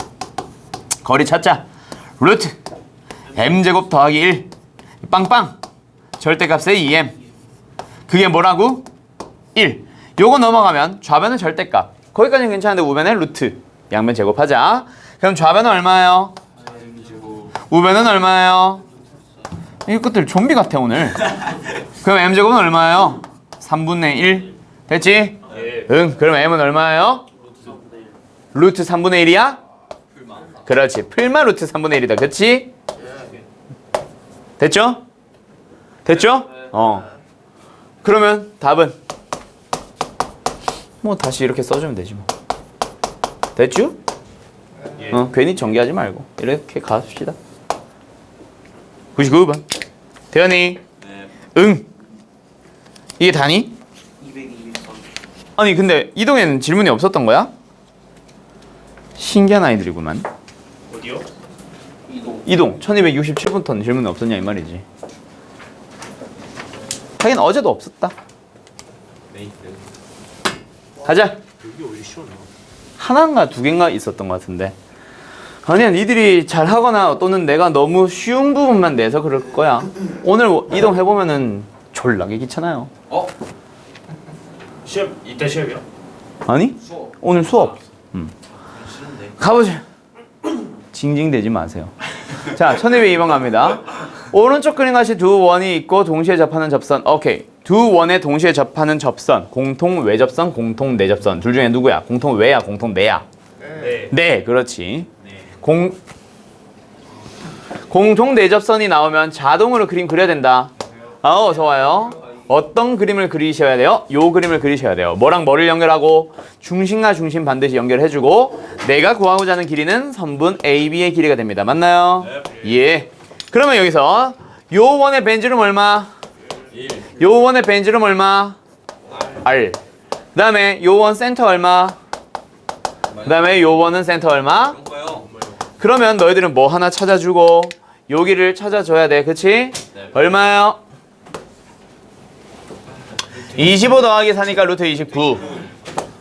거리 찾자. 루트 m제곱 더하기 1 빵빵 절대값의 2m. 그게 뭐라고? 1. 요거 넘어가면 좌변은 절대값. 거기까지는 괜찮은데 우변은 루트. 양변 제곱하자. 그럼 좌변은 얼마예요? 우변은 얼마예요? 이 것들 좀비 같아 오늘. 그럼 m제곱은 얼마예요? 3분의 1. 됐지? 응. 그럼 m은 얼마예요? 루트 3분의 1이야? 그렇지. 풀마 루트 3분의 1이다. 그렇지? 됐죠? 됐죠? 그러면 답은 뭐 다시 이렇게 써주면 되지 뭐. 됐죠? 괜히 전개하지 말고 이렇게 가봅시다. 99번 대현이. 네. 응. 이게 다니? 223. 아니 근데 이동에는 질문이 없었던 거야? 신기한 아이들이구만. 어디요? 이동 1267분 질문이 없었냐 이 말이지. 하긴 어제도 없었다. 메이트. 가자. 여기 오히려 시원해. 하나인가 두 개인가 있었던 것 같은데. 아니야, 니들이 잘하거나 또는 내가 너무 쉬운 부분만 내서 그럴 거야. 오늘 이동해보면은 졸라게 귀찮아요. 시험 이따 시험이요? 아니? 수업. 오늘 수업. 싫은데. 가보자. 징징대지 마세요. 자, 1202번 갑니다. 오른쪽 그림 같이 두 원이 있고 동시에 접하는 접선. 오케이. 두 원에 동시에 접하는 접선. 공통 외접선, 공통 내접선. 둘 중에 누구야? 공통 외야, 공통 내야? 네. 네, 그렇지. 공통 내접선이 나오면 자동으로 그림 그려야 된다. 어서 와요. 어떤 그림을 그리셔야 돼요? 요 그림을 그리셔야 돼요. 뭐랑 뭐를 연결하고? 중심과 중심 반드시 연결해주고, 내가 구하고자 하는 길이는 선분 AB의 길이가 됩니다. 맞나요? 네. 예. 그러면 여기서 요 원의 벤주름 얼마? 1. 요 원의 벤주름 얼마? R. 그 다음에 요 원 센터 얼마? 그 다음에 요 원은 센터 얼마? 그런가요? 그러면 너희들은 뭐 하나 찾아주고 여기를 찾아줘야 돼. 그치? 네. 얼마예요? 25 더하기 4니까 루트 29.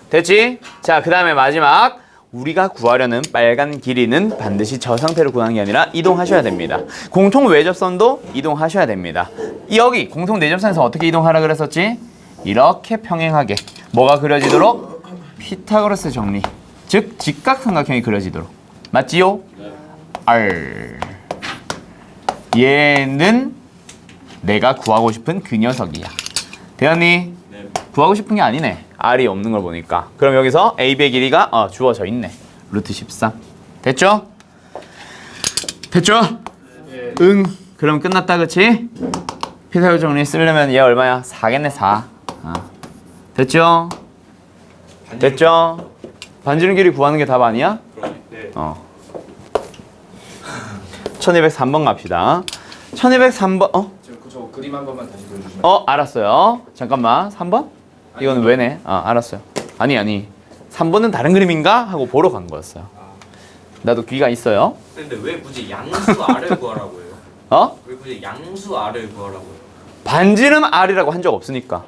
됐지? 자, 그 다음에 마지막 우리가 구하려는 빨간 길이는 반드시 저 상태로 구하는 게 아니라 이동하셔야 됩니다. 공통 외접선도 이동하셔야 됩니다. 여기 공통 내접선에서 어떻게 이동하라 그랬었지? 이렇게 평행하게 뭐가 그려지도록? 피타고라스 정리, 즉 직각삼각형이 그려지도록. 맞지요? R. 얘는 내가 구하고 싶은 그 녀석이야. 대현이, 네. 구하고 싶은 게 아니네. R이 없는 걸 보니까. 그럼 여기서 AB의 길이가 주어져 있네. 루트 13. 됐죠? 됐죠? 네. 응. 그럼 끝났다, 그치? 피타고라스 정리 쓰려면 얘 얼마야? 4겠네, 4. 됐죠? 됐죠? 반지름 길이 구하는 게 답 아니야? 그러네. 네. 1203번 갑시다. 1203번, 저 그림 한 번만 다시 보여주시면. 알았어요. 잠깐만, 3번? 이거는 왜네? 알았어요. 아니. 3번은 다른 그림인가? 하고 보러 간 거였어요. 나도 귀가 있어요. 근데 왜 굳이 양수 R을 구하라고 해요? 왜 굳이 양수 R을 구하라고 해요? 반지름 R이라고 한 적 없으니까.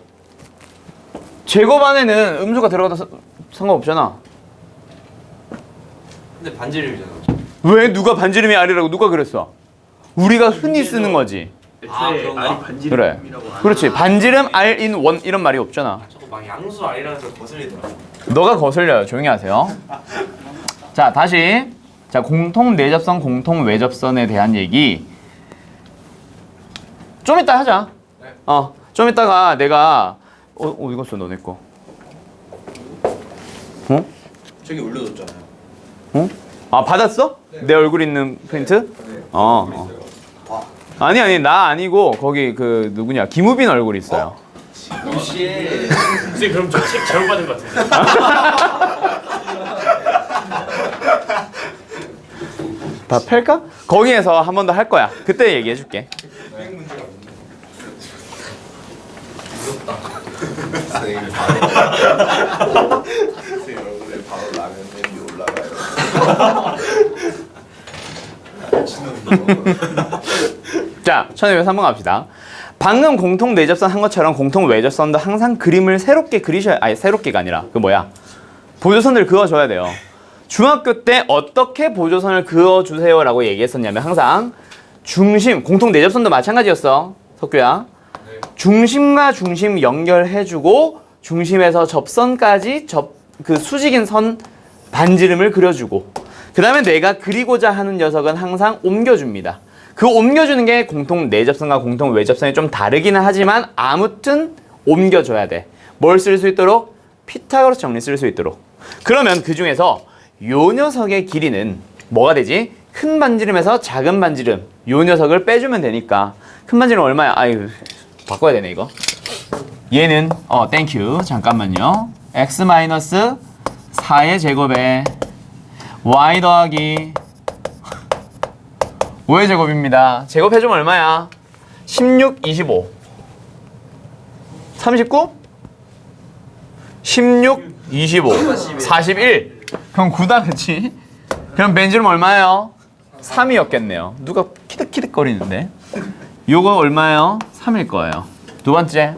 제곱안에는 음수가 들어가도 상관없잖아. 근데 반지름이잖아. 왜 누가 반지름이 R이라고 누가 그랬어? 우리가 흔히 쓰는 거지. 그런가? 그래. 그렇지. 반지름 R인 원 이런 말이 없잖아. 저거 막 양수 R이라면서 거슬리더라고. 너가 거슬려요. 조용히 하세요. 자, 다시. 자, 공통 내접선, 공통 외접선에 대한 얘기 좀 이따 하자. 좀 이따가 내가 어디 갔어 너네 거? 어? 저기 올려뒀잖아요. 어? 아 받았어? 내 얼굴 있는 프린트? 아니 나 아니고 거기 그 누구냐 김우빈 얼굴 있어요. 역시 선생님 그럼 저 책 잘못 받은 것 같은데. 다 팰까? 거기에서 한 번 더 할 거야. 그때 얘기해 줄게. 선생님 바로 선생님 얼굴에 바로 라면 냄비 올라가요. 자, 1203번 갑시다. 방금 공통 내접선 한 것처럼 공통 외접선도 항상 그림을 새롭게 그리셔야, 아니 새롭게가 아니라 그 뭐야 보조선을 그어줘야 돼요. 중학교 때 어떻게 보조선을 그어주세요 라고 얘기했었냐면 항상 중심, 공통 내접선도 마찬가지였어 석규야. 중심과 중심 연결해주고 중심에서 접선까지 그 수직인 선 반지름을 그려주고 그 다음에 내가 그리고자 하는 녀석은 항상 옮겨줍니다. 그 옮겨주는 게 공통 내접선과 공통 외접선이 좀 다르기는 하지만 아무튼 옮겨줘야 돼. 뭘 쓸 수 있도록? 피타고라스 정리 쓸 수 있도록. 그러면 그 중에서 요 녀석의 길이는 뭐가 되지? 큰 반지름에서 작은 반지름 요 녀석을 빼주면 되니까 큰 반지름 얼마야? 아유 바꿔야 되네 이거. 얘는 땡큐 잠깐만요. x-4의 제곱에 y 더하기 5의 제곱입니다. 제곱해주면 얼마야? 16, 25 39? 16, 25 41 그럼 9다 그치? 그럼 벤지름 얼마예요? 3이었겠네요. 누가 키득키득거리는데 요거 얼마예요? 3일 거예요. 두 번째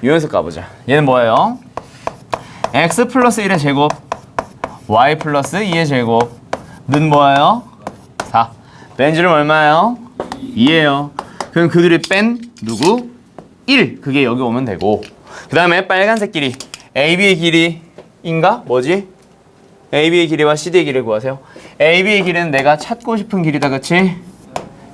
이 녀석 가보자. 얘는 뭐예요? x 플러스 1의 제곱 y 플러스 2의 제곱는 뭐예요? 4. 벤지름 얼마예요? 2예요. 그럼 그 둘이 뺀 누구? 1. 그게 여기 오면 되고 그 다음에 빨간색 길이 AB의 길이인가? 뭐지? AB의 길이와 CD의 길이를 구하세요. AB의 길이는 내가 찾고 싶은 길이다 그치?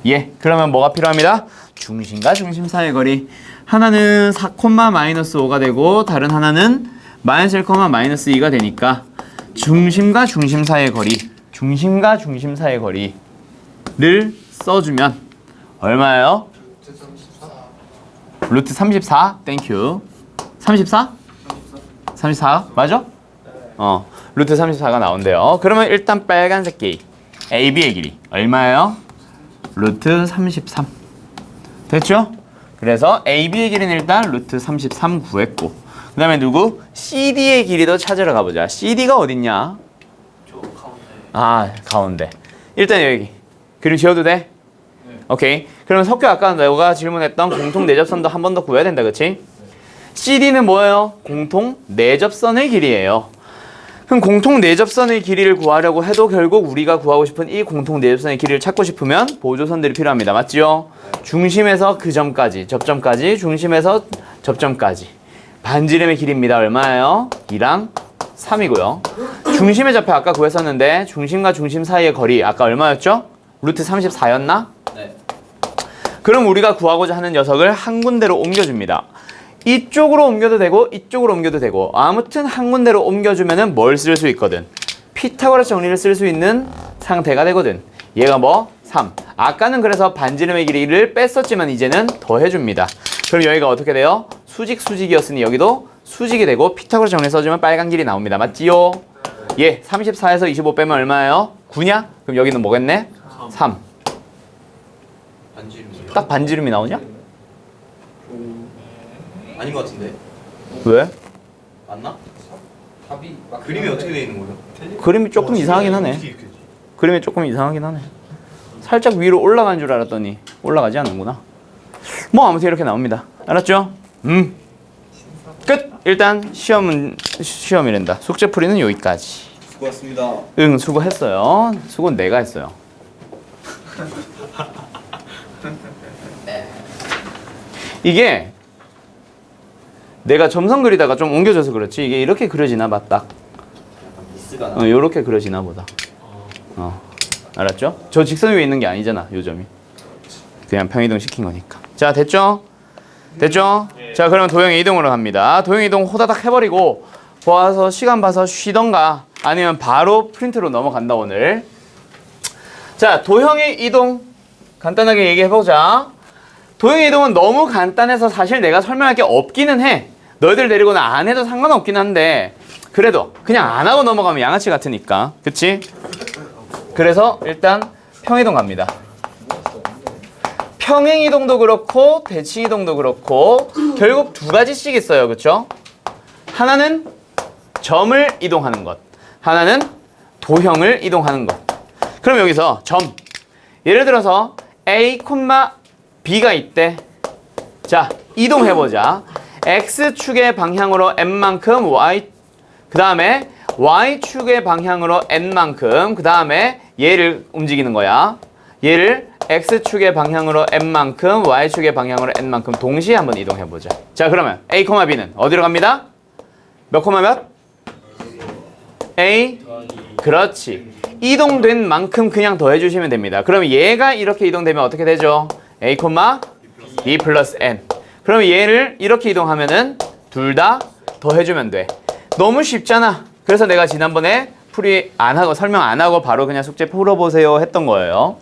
예. 그러면 뭐가 필요합니다? 중심과 중심 사이의 거리. 하나는 4, -5가 되고 다른 하나는 -1, -2가 되니까 중심과 중심 사이의 거리 중심과 중심 사이의 거리를 써주면 얼마예요? 루트 34 땡큐 34? 34 맞아? 루트 34가 나온대요. 그러면 일단 빨간색 길이 AB의 길이 얼마예요? 루트 33 됐죠? 그래서 AB의 길이는 일단 루트 33 구했고 그 다음에 누구? CD의 길이도 찾으러 가보자. CD가 어딨냐? 저 가운데. 아 가운데. 일단 여기 그림 지워도 돼? 네. 오케이. 그러면 석규 아까 너가 질문했던 공통 내접선도 한 번 더 구해야 된다 그치? CD는 뭐예요? 공통 내접선의 길이에요. 그럼 공통 내접선의 길이를 구하려고 해도 결국 우리가 구하고 싶은 이 공통 내접선의 길이를 찾고 싶으면 보조선들이 필요합니다. 맞지요? 중심에서 그 점까지 접점까지 중심에서 접점까지 반지름의 길이입니다. 얼마예요? 2랑 3이고요. 중심의 좌표 아까 구했었는데 중심과 중심 사이의 거리 아까 얼마였죠? 루트 34였나? 네. 그럼 우리가 구하고자 하는 녀석을 한 군데로 옮겨줍니다. 이쪽으로 옮겨도 되고 이쪽으로 옮겨도 되고 아무튼 한 군데로 옮겨주면은 뭘 쓸 수 있거든? 피타고라스 정리를 쓸 수 있는 상태가 되거든. 얘가 뭐? 3. 아까는 그래서 반지름의 길이를 뺐었지만 이제는 더해줍니다. 그럼 여기가 어떻게 돼요? 수직이었으니 여기도 수직이 되고 피타고라스 정리 써주면 빨간 길이 나옵니다. 맞지요? 예, 34에서 25 빼면 얼마예요? 9냐? 그럼 여기는 뭐겠네? 3. 반지름이요. 딱 반지름이 나오냐? 아닌 것 같은데. 왜? 맞나? 답이 막 그림이 어떻게 돼 있는 거예요? 그림이 조금 이상하긴 하네. 그림이 조금 이상하긴 하네. 살짝 위로 올라간 줄 알았더니 올라가지 않는구나. 뭐 아무튼 이렇게 나옵니다. 알았죠? 끝! 일단 시험이란다. 숙제풀이는 여기까지. 수고하셨습니다. 응, 수고했어요. 수고는 내가 했어요. 이게 내가 점선 그리다가 좀 옮겨져서 그렇지 이게 이렇게 그려지나 봐 딱. 미스가 나. 요렇게 그려지나 보다. 알았죠? 저 직선 위에 있는 게 아니잖아, 요점이. 그냥 평이동 시킨 거니까. 자, 됐죠? 됐죠? 자, 그러면 도형 이동으로 갑니다. 도형 이동 호다닥 해버리고 보아서 시간 봐서 쉬던가 아니면 바로 프린트로 넘어간다 오늘. 자, 도형의 이동 간단하게 얘기해보자. 도형의 이동은 너무 간단해서 사실 내가 설명할 게 없기는 해. 너희들 데리고는 안 해도 상관없긴 한데 그래도 그냥 안 하고 넘어가면 양아치 같으니까. 그치? 그래서 일단 평이동 갑니다. 평행이동도 그렇고 대칭이동도 그렇고 결국 두 가지씩 있어요. 그쵸? 하나는 점을 이동하는 것, 하나는 도형을 이동하는 것. 그럼 여기서 점, 예를 들어서 A, B가 있대. 자, 이동해보자. X축의 방향으로 n만큼 Y, 그 다음에 Y축의 방향으로 n만큼, 그 다음에 얘를 움직이는 거야. 얘를 X축의 방향으로 n만큼, Y축의 방향으로 n만큼 동시에 한번 이동해보자. 자, 그러면 A, B는 어디로 갑니다? 몇 콤마 몇? A, 그렇지. 이동된 만큼 그냥 더해주시면 됩니다. 그러면 얘가 이렇게 이동되면 어떻게 되죠? A, B 플러스 N. 그러면 얘를 이렇게 이동하면은 둘 다 더해주면 돼. 너무 쉽잖아. 그래서 내가 지난번에 풀이 안 하고 설명 안 하고 바로 그냥 숙제 풀어보세요 했던 거예요.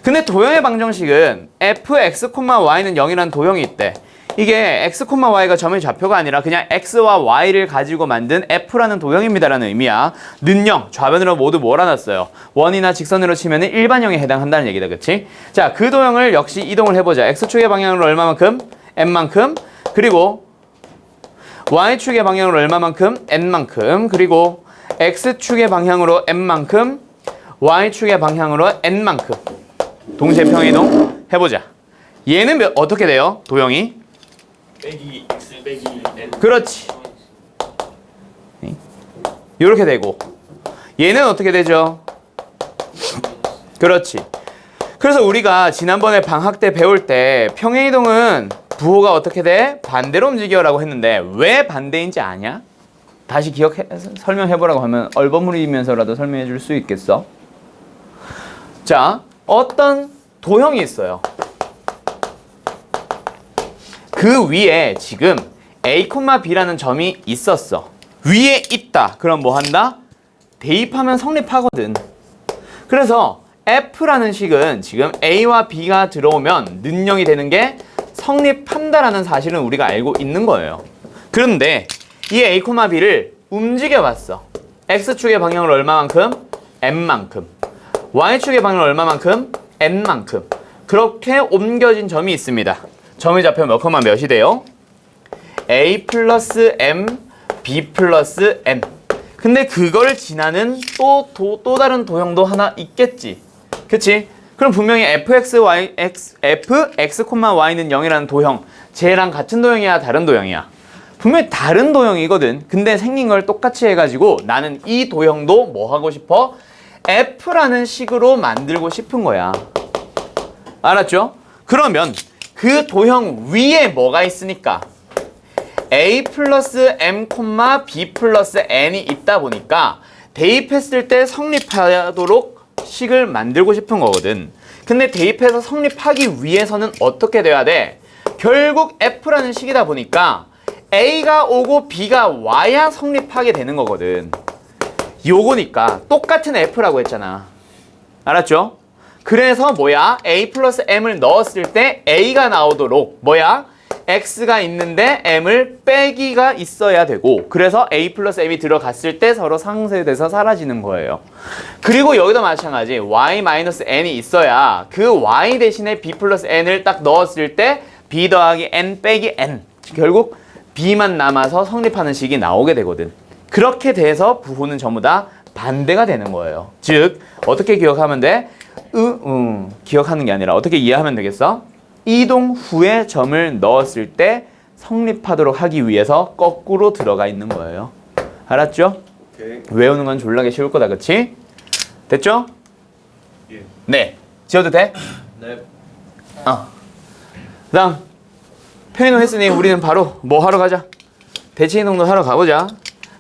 근데 도형의 방정식은 fx, y는 0이라는 도형이 있대. 이게 x, y가 점의 좌표가 아니라 그냥 x와 y를 가지고 만든 f라는 도형입니다라는 의미야. 는 0, 좌변으로 모두 몰아놨어요. 원이나 직선으로 치면 일반형에 해당한다는 얘기다. 그치? 자, 그 도형을 역시 이동을 해보자. x축의 방향으로 얼마만큼? n만큼. 그리고 y축의 방향으로 얼마만큼? n만큼. 그리고 x축의 방향으로 n만큼, y축의 방향으로 n만큼. 동시에 평이동 해보자. 얘는 어떻게 돼요? 도형이? 빼기 x 빼기 n. 그렇지. 이렇게 되고 얘는 어떻게 되죠? 그렇지. 그래서 우리가 지난번에 방학 때 배울 때 평행이동은 부호가 어떻게 돼? 반대로 움직여라고 했는데 왜 반대인지 아냐? 다시 설명해보라고 하면 얼버무리면서라도 설명해 줄 수 있겠어? 자, 어떤 도형이 있어요. 그 위에 지금 A, B라는 점이 있었어. 위에 있다. 그럼 뭐 한다? 대입하면 성립하거든. 그래서 F라는 식은 지금 A와 B가 들어오면 는 0이 되는 게 성립한다라는 사실은 우리가 알고 있는 거예요. 그런데 이 A, B를 움직여봤어. X축의 방향으로 얼마만큼? N만큼. Y축의 방향으로 얼마만큼? N만큼. 그렇게 옮겨진 점이 있습니다. 점의 좌표 몇 콤마 몇이 돼요? A 플러스 M, B 플러스 N. 근데 그걸 지나는 또 다른 도형도 하나 있겠지. 그치? 그럼 분명히 fx, y는 0이라는 도형, 쟤랑 같은 도형이야, 다른 도형이야? 분명히 다른 도형이거든. 근데 생긴 걸 똑같이 해가지고 나는 이 도형도 뭐 하고 싶어? f라는 식으로 만들고 싶은 거야. 알았죠? 그러면 그 도형 위에 뭐가 있으니까 A 플러스 M, B 플러스 N이 있다 보니까 대입했을 때 성립하도록 식을 만들고 싶은 거거든. 근데 대입해서 성립하기 위해서는 어떻게 돼야 돼? 결국 F라는 식이다 보니까 A가 오고 B가 와야 성립하게 되는 거거든. 요거니까 똑같은 F라고 했잖아. 알았죠? 그래서 뭐야? A 플러스 M을 넣었을 때 A가 나오도록 뭐야? X가 있는데 M을 빼기가 있어야 되고, 그래서 A 플러스 M이 들어갔을 때 서로 상쇄돼서 사라지는 거예요. 그리고 여기도 마찬가지 Y 마이너스 N이 있어야 그 Y 대신에 B 플러스 N을 딱 넣었을 때 B 더하기 N 빼기 N, 결국 B만 남아서 성립하는 식이 나오게 되거든. 그렇게 돼서 부호는 전부 다 반대가 되는 거예요. 즉 어떻게 기억하면 돼? 기억하는 게 아니라 어떻게 이해하면 되겠어? 이동 후에 점을 넣었을 때 성립하도록 하기 위해서 거꾸로 들어가 있는 거예요. 알았죠? 오케이. 외우는 건 졸라게 쉬울 거다, 그치? 됐죠? 예. 네. 지워도 돼? 네. 그 다음 평이동 했으니 우리는 바로 뭐 하러 가자? 대칭이동도 하러 가보자.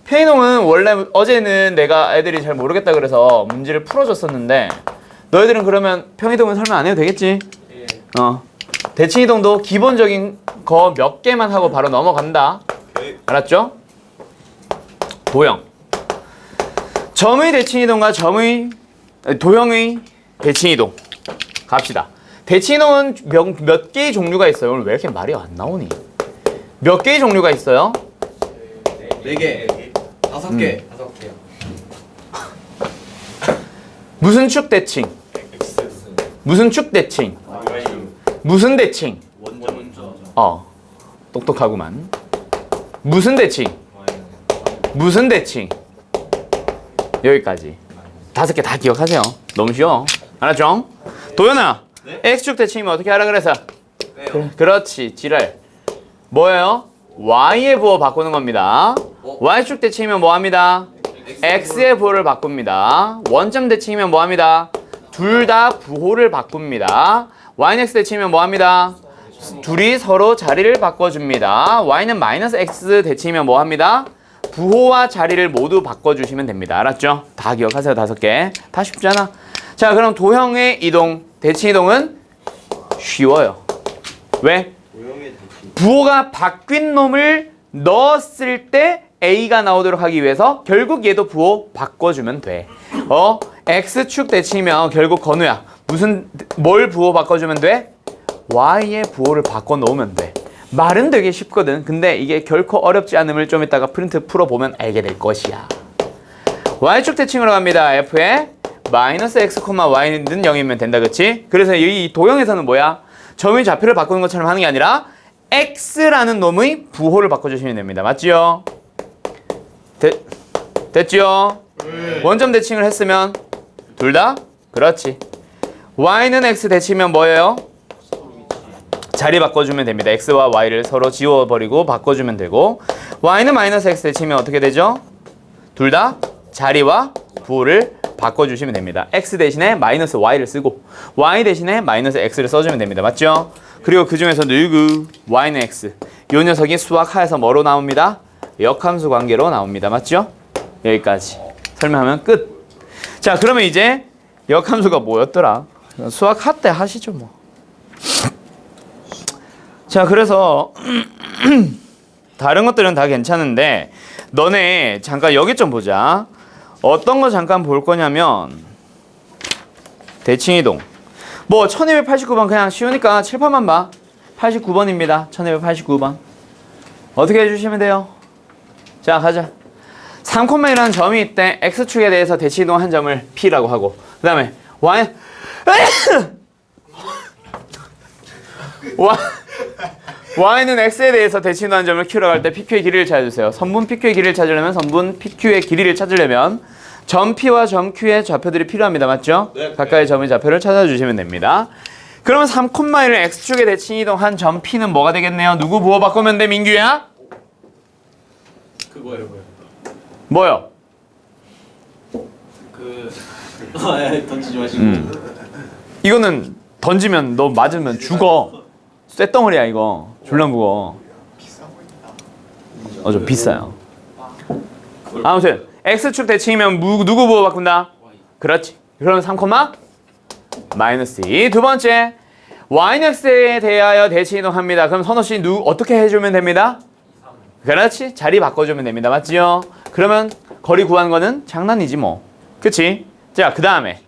평이동은 원래 어제는 내가 애들이 잘 모르겠다 그래서 문제를 풀어줬었는데 너희들은 그러면 평이동은 설명 안 해도 되겠지? 예. 대칭이동도 기본적인 거 몇 개만 하고 바로 넘어간다. 오케이. 알았죠? 도형. 점의 대칭이동과 도형의 대칭이동 갑시다. 대칭이동은 몇 개의 종류가 있어요? 오늘 왜 이렇게 말이 안 나오니? 몇 개의 종류가 있어요? 4개. 5개. 5개요. 무슨 축 대칭? 무슨 축 대칭? 무슨 대칭? 원점. 똑똑하구만. 무슨 대칭? 무슨 대칭? 여기까지 5개 다 기억하세요. 너무 쉬워. 알았죠? 도현아, 네? X축 대칭이면 어떻게 하라 그래서? 왜요? 그렇지, 지랄. 뭐예요? Y의 부호 바꾸는 겁니다. Y축 대칭이면 뭐합니다? X의 부호를 바꿉니다. 원점 대칭이면 뭐합니다? 둘 다 부호를 바꿉니다. Y는 X 대칭이면 뭐합니다? 둘이 서로 자리를 바꿔줍니다. Y는 마이너스 X 대칭이면 뭐합니다? 부호와 자리를 모두 바꿔주시면 됩니다. 알았죠? 다 기억하세요. 5개. 다 쉽잖아. 자, 그럼 도형의 이동, 대칭 이동은 쉬워요. 왜? 도형의 대칭. 부호가 바뀐 놈을 넣었을 때 A가 나오도록 하기 위해서 결국 얘도 부호 바꿔주면 돼. X축 대칭이면 결국 건우야. 뭘 부호 바꿔주면 돼? Y의 부호를 바꿔 놓으면 돼. 말은 되게 쉽거든. 근데 이게 결코 어렵지 않음을 좀 이따가 프린트 풀어보면 알게 될 것이야. Y축 대칭으로 갑니다. F에 마이너스 X, Y는 0이면 된다. 그치? 그래서 이 도형에서는 뭐야? 점의 좌표를 바꾸는 것처럼 하는 게 아니라 X라는 놈의 부호를 바꿔주시면 됩니다. 맞지요? 됐지요? 원점 대칭을 했으면 둘 다? 그렇지. Y는 X 대칭이면 뭐예요? 자리 바꿔주면 됩니다. X와 Y를 서로 지워버리고 바꿔주면 되고, Y는 마이너스 X 대칭이면 어떻게 되죠? 둘 다 자리와 부호를 바꿔주시면 됩니다. X 대신에 마이너스 Y를 쓰고 Y 대신에 마이너스 X를 써주면 됩니다. 맞죠? 그리고 그 중에서 누구? Y는 X. 이 녀석이 수학하에서 뭐로 나옵니다? 역함수 관계로 나옵니다. 맞죠? 여기까지 설명하면 끝. 자, 그러면 이제 역함수가 뭐였더라? 수학하 때 하시죠 뭐. 자, 그래서 다른 것들은 다 괜찮은데 너네 잠깐 여기 좀 보자. 어떤 거 잠깐 볼 거냐면 대칭이동. 뭐 1289번 그냥 쉬우니까 칠판만 봐. 89번입니다. 1289번. 어떻게 해주시면 돼요? 자, 가자. 3,1이라는 점이 있대. X축에 대해서 대칭이동 한 점을 P라고 하고, 그 다음에 Y는 X에 대해서 대칭이동 한 점을 Q라고 할 때 PQ의 길이를 찾아주세요. 선분 PQ의 길이를 찾으려면 선분 PQ의 길이를 찾으려면 점 P와 점 Q의 좌표들이 필요합니다. 맞죠? 네. 각각의 점의 좌표를 찾아주시면 됩니다. 그러면 3,1을 X축에 대칭이동 한 점 P는 뭐가 되겠네요? 누구 부호 바꾸면 돼, 민규야? 그거예요. 뭐요? 던지지 마시고. 이거는 던지면 너 맞으면 죽어. 쇳덩어리야 이거. 졸라 무거워. 좀 비싸요. 아무튼 X축 대칭이면 누구 부호 바꾼다? 그렇지. 그러면 3, 마이너스 2. 두 번째, Y는 X에 대하여 대칭이동합니다. 그럼 선호씨 어떻게 해주면 됩니다? 그렇지. 자리 바꿔주면 됩니다. 맞지요? 그러면 거리 구하는 거는 장난이지 뭐. 그치? 자, 그 다음에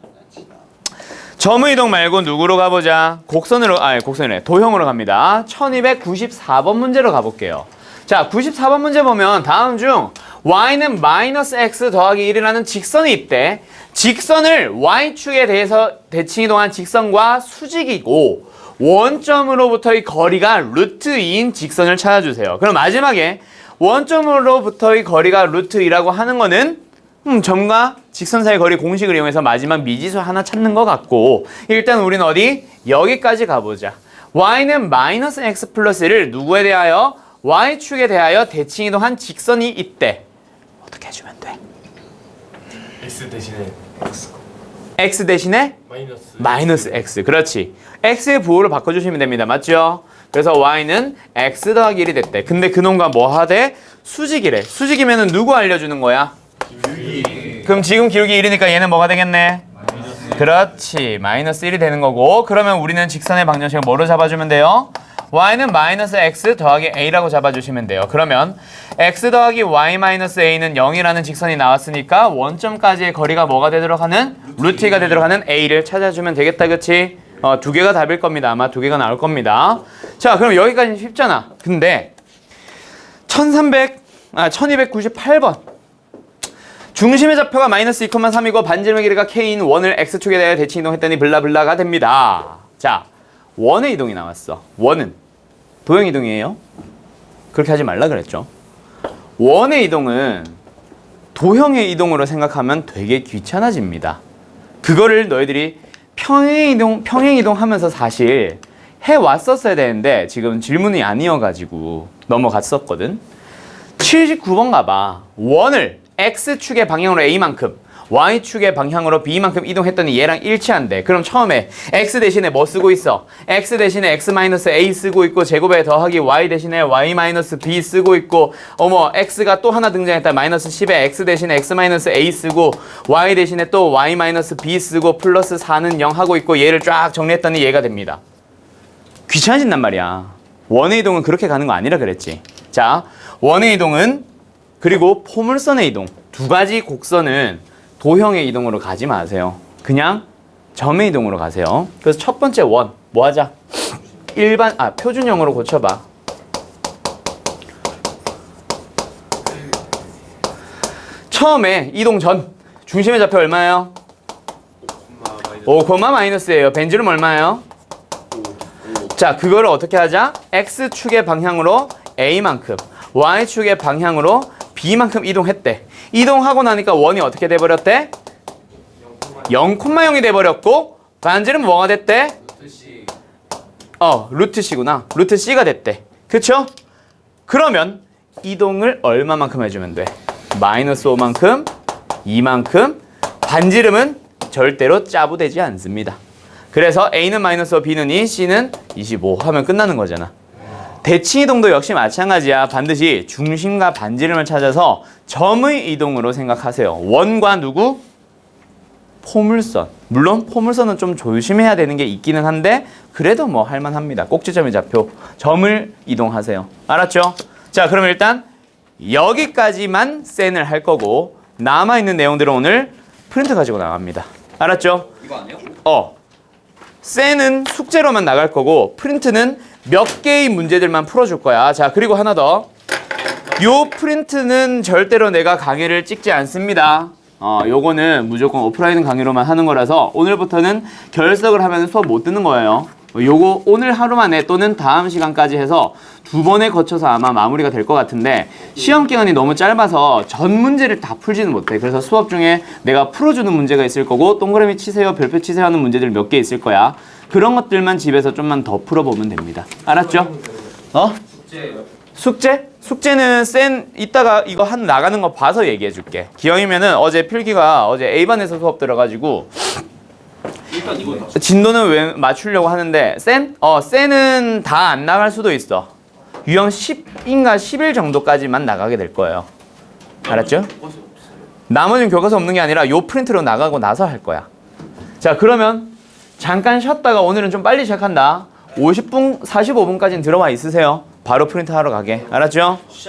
점의 이동 말고 누구로 가보자. 곡선이래. 도형으로 갑니다. 1294번 문제로 가볼게요. 자, 94번 문제 보면 다음 중 Y는 마이너스 X 더하기 1이라는 직선이 있대. 직선을 Y축에 대해서 대칭이동한 직선과 수직이고 원점으로부터의 거리가 루트 2인 직선을 찾아주세요. 그럼 마지막에 원점으로부터의 거리가 루트 2라고 하는 거는 점과 직선 사이 거리 공식을 이용해서 마지막 미지수 하나 찾는 것 같고, 일단 우리는 어디? 여기까지 가보자. Y는 마이너스 X 플러스 1을 누구에 대하여? Y축에 대하여 대칭이동한 직선이 있대. 어떻게 해주면 돼? X 대신에 X 대신에 마이너스 X. 그렇지. X의 부호를 바꿔주시면 됩니다. 맞죠? 그래서 Y는 X 더하기 1이 됐대. 근데 그놈과 뭐 하대? 수직이래. 수직이면은 누구 알려주는 거야? 그럼 지금 기울기 1이니까 얘는 뭐가 되겠네? 그렇지. 마이너스 1이 되는 거고 그러면 우리는 직선의 방정식을 뭐로 잡아주면 돼요? y는 마이너스 x 더하기 a라고 잡아주시면 돼요. 그러면 x 더하기 y 마이너스 a는 0이라는 직선이 나왔으니까 원점까지의 거리가 뭐가 되도록 하는? 루트 2가 되도록 하는 a를 찾아주면 되겠다. 그치? 두 개가 답일 겁니다. 아마 두 개가 나올 겁니다. 자, 그럼 여기까지는 쉽잖아. 근데 1298번 중심의 좌표가 마이너스 2,3이고 반지름의 길이가 k인 원을 x축에 대해 대칭 이동했더니 블라블라가 됩니다. 자, 원의 이동이 나왔어. 원은 도형 이동이에요. 그렇게 하지 말라 그랬죠. 원의 이동은 도형의 이동으로 생각하면 되게 귀찮아집니다. 그거를 너희들이 평행 이동 하면서 사실 해왔었어야 되는데 지금 질문이 아니어가지고 넘어갔었거든. 79번 가봐. 원을 x축의 방향으로 a만큼 y축의 방향으로 b만큼 이동했더니 얘랑 일치한대. 그럼 처음에 x 대신에 뭐 쓰고 있어? x 대신에 x-a 쓰고 있고 제곱에 더하기 y 대신에 y-b 쓰고 있고 어머 x가 또 하나 등장했다. 마이너스 10에 x 대신에 x-a 쓰고 y 대신에 또 y-b 쓰고 플러스 4는 0 하고 있고 얘를 쫙 정리했더니 얘가 됩니다. 귀찮아진단 말이야. 원의 이동은 그렇게 가는 거 아니라 그랬지. 자, 원의 이동은 그리고 포물선의 이동 두 가지 곡선은 도형의 이동으로 가지 마세요. 그냥 점의 이동으로 가세요. 그래서 첫 번째 원 뭐 하자? 표준형으로 고쳐봐. 처음에 이동 전 중심의 좌표 얼마예요? 5, 마이너스예요. 벤지름 얼마예요? 자, 그거를 어떻게 하자? x축의 방향으로 a만큼 y축의 방향으로 b만큼 이동했대. 이동하고 나니까 원이 어떻게 돼버렸대? 0,0이 돼버렸고 반지름 뭐가 됐대? 루트 C구나. 루트 C가 됐대. 그쵸? 그러면 이동을 얼마만큼 해주면 돼? 마이너스 5만큼, 2만큼. 반지름은 절대로 짜부되지 않습니다. 그래서 A는 마이너스 5, B는 2, C는 25 하면 끝나는 거잖아. 대칭 이동도 역시 마찬가지야. 반드시 중심과 반지름을 찾아서 점의 이동으로 생각하세요. 원과 누구? 포물선. 물론 포물선은 좀 조심해야 되는 게 있기는 한데 그래도 뭐 할만합니다. 꼭지점의 좌표. 점을 이동하세요. 알았죠? 자, 그러면 일단 여기까지만 센을 할 거고 남아있는 내용들은 오늘 프린트 가지고 나갑니다. 알았죠? 이거 안 해요? 센은 숙제로만 나갈 거고 프린트는 몇 개의 문제들만 풀어줄 거야. 자, 그리고 하나 더. 요 프린트는 절대로 내가 강의를 찍지 않습니다. 요거는 무조건 오프라인 강의로만 하는 거라서 오늘부터는 결석을 하면 수업 못 듣는 거예요. 요거 오늘 하루 만에 또는 다음 시간까지 해서 2번에 거쳐서 아마 마무리가 될 것 같은데 시험 기간이 너무 짧아서 전 문제를 다 풀지는 못해. 그래서 수업 중에 내가 풀어주는 문제가 있을 거고 동그라미 치세요, 별표 치세요 하는 문제들 몇 개 있을 거야. 그런 것들만 집에서 좀만 더 풀어보면 됩니다. 알았죠? 숙제? 숙제는 이따가 이거 나가는 거 봐서 얘기해 줄게. 기영이면은 어제 필기가 어제 A반에서 수업 들어가지고 일단 이거 진도는 왜 맞추려고 하는데 센은 다 안 나갈 수도 있어. 유형 10인가 11 정도까지만 나가게 될 거예요. 알았죠? 나머지는 교과서 없는 게 아니라 요 프린트로 나가고 나서 할 거야. 자, 그러면 잠깐 쉬었다가 오늘은 좀 빨리 시작한다. 50분, 45분까지는 들어와 있으세요. 바로 프린트 하러 가게. 알았죠?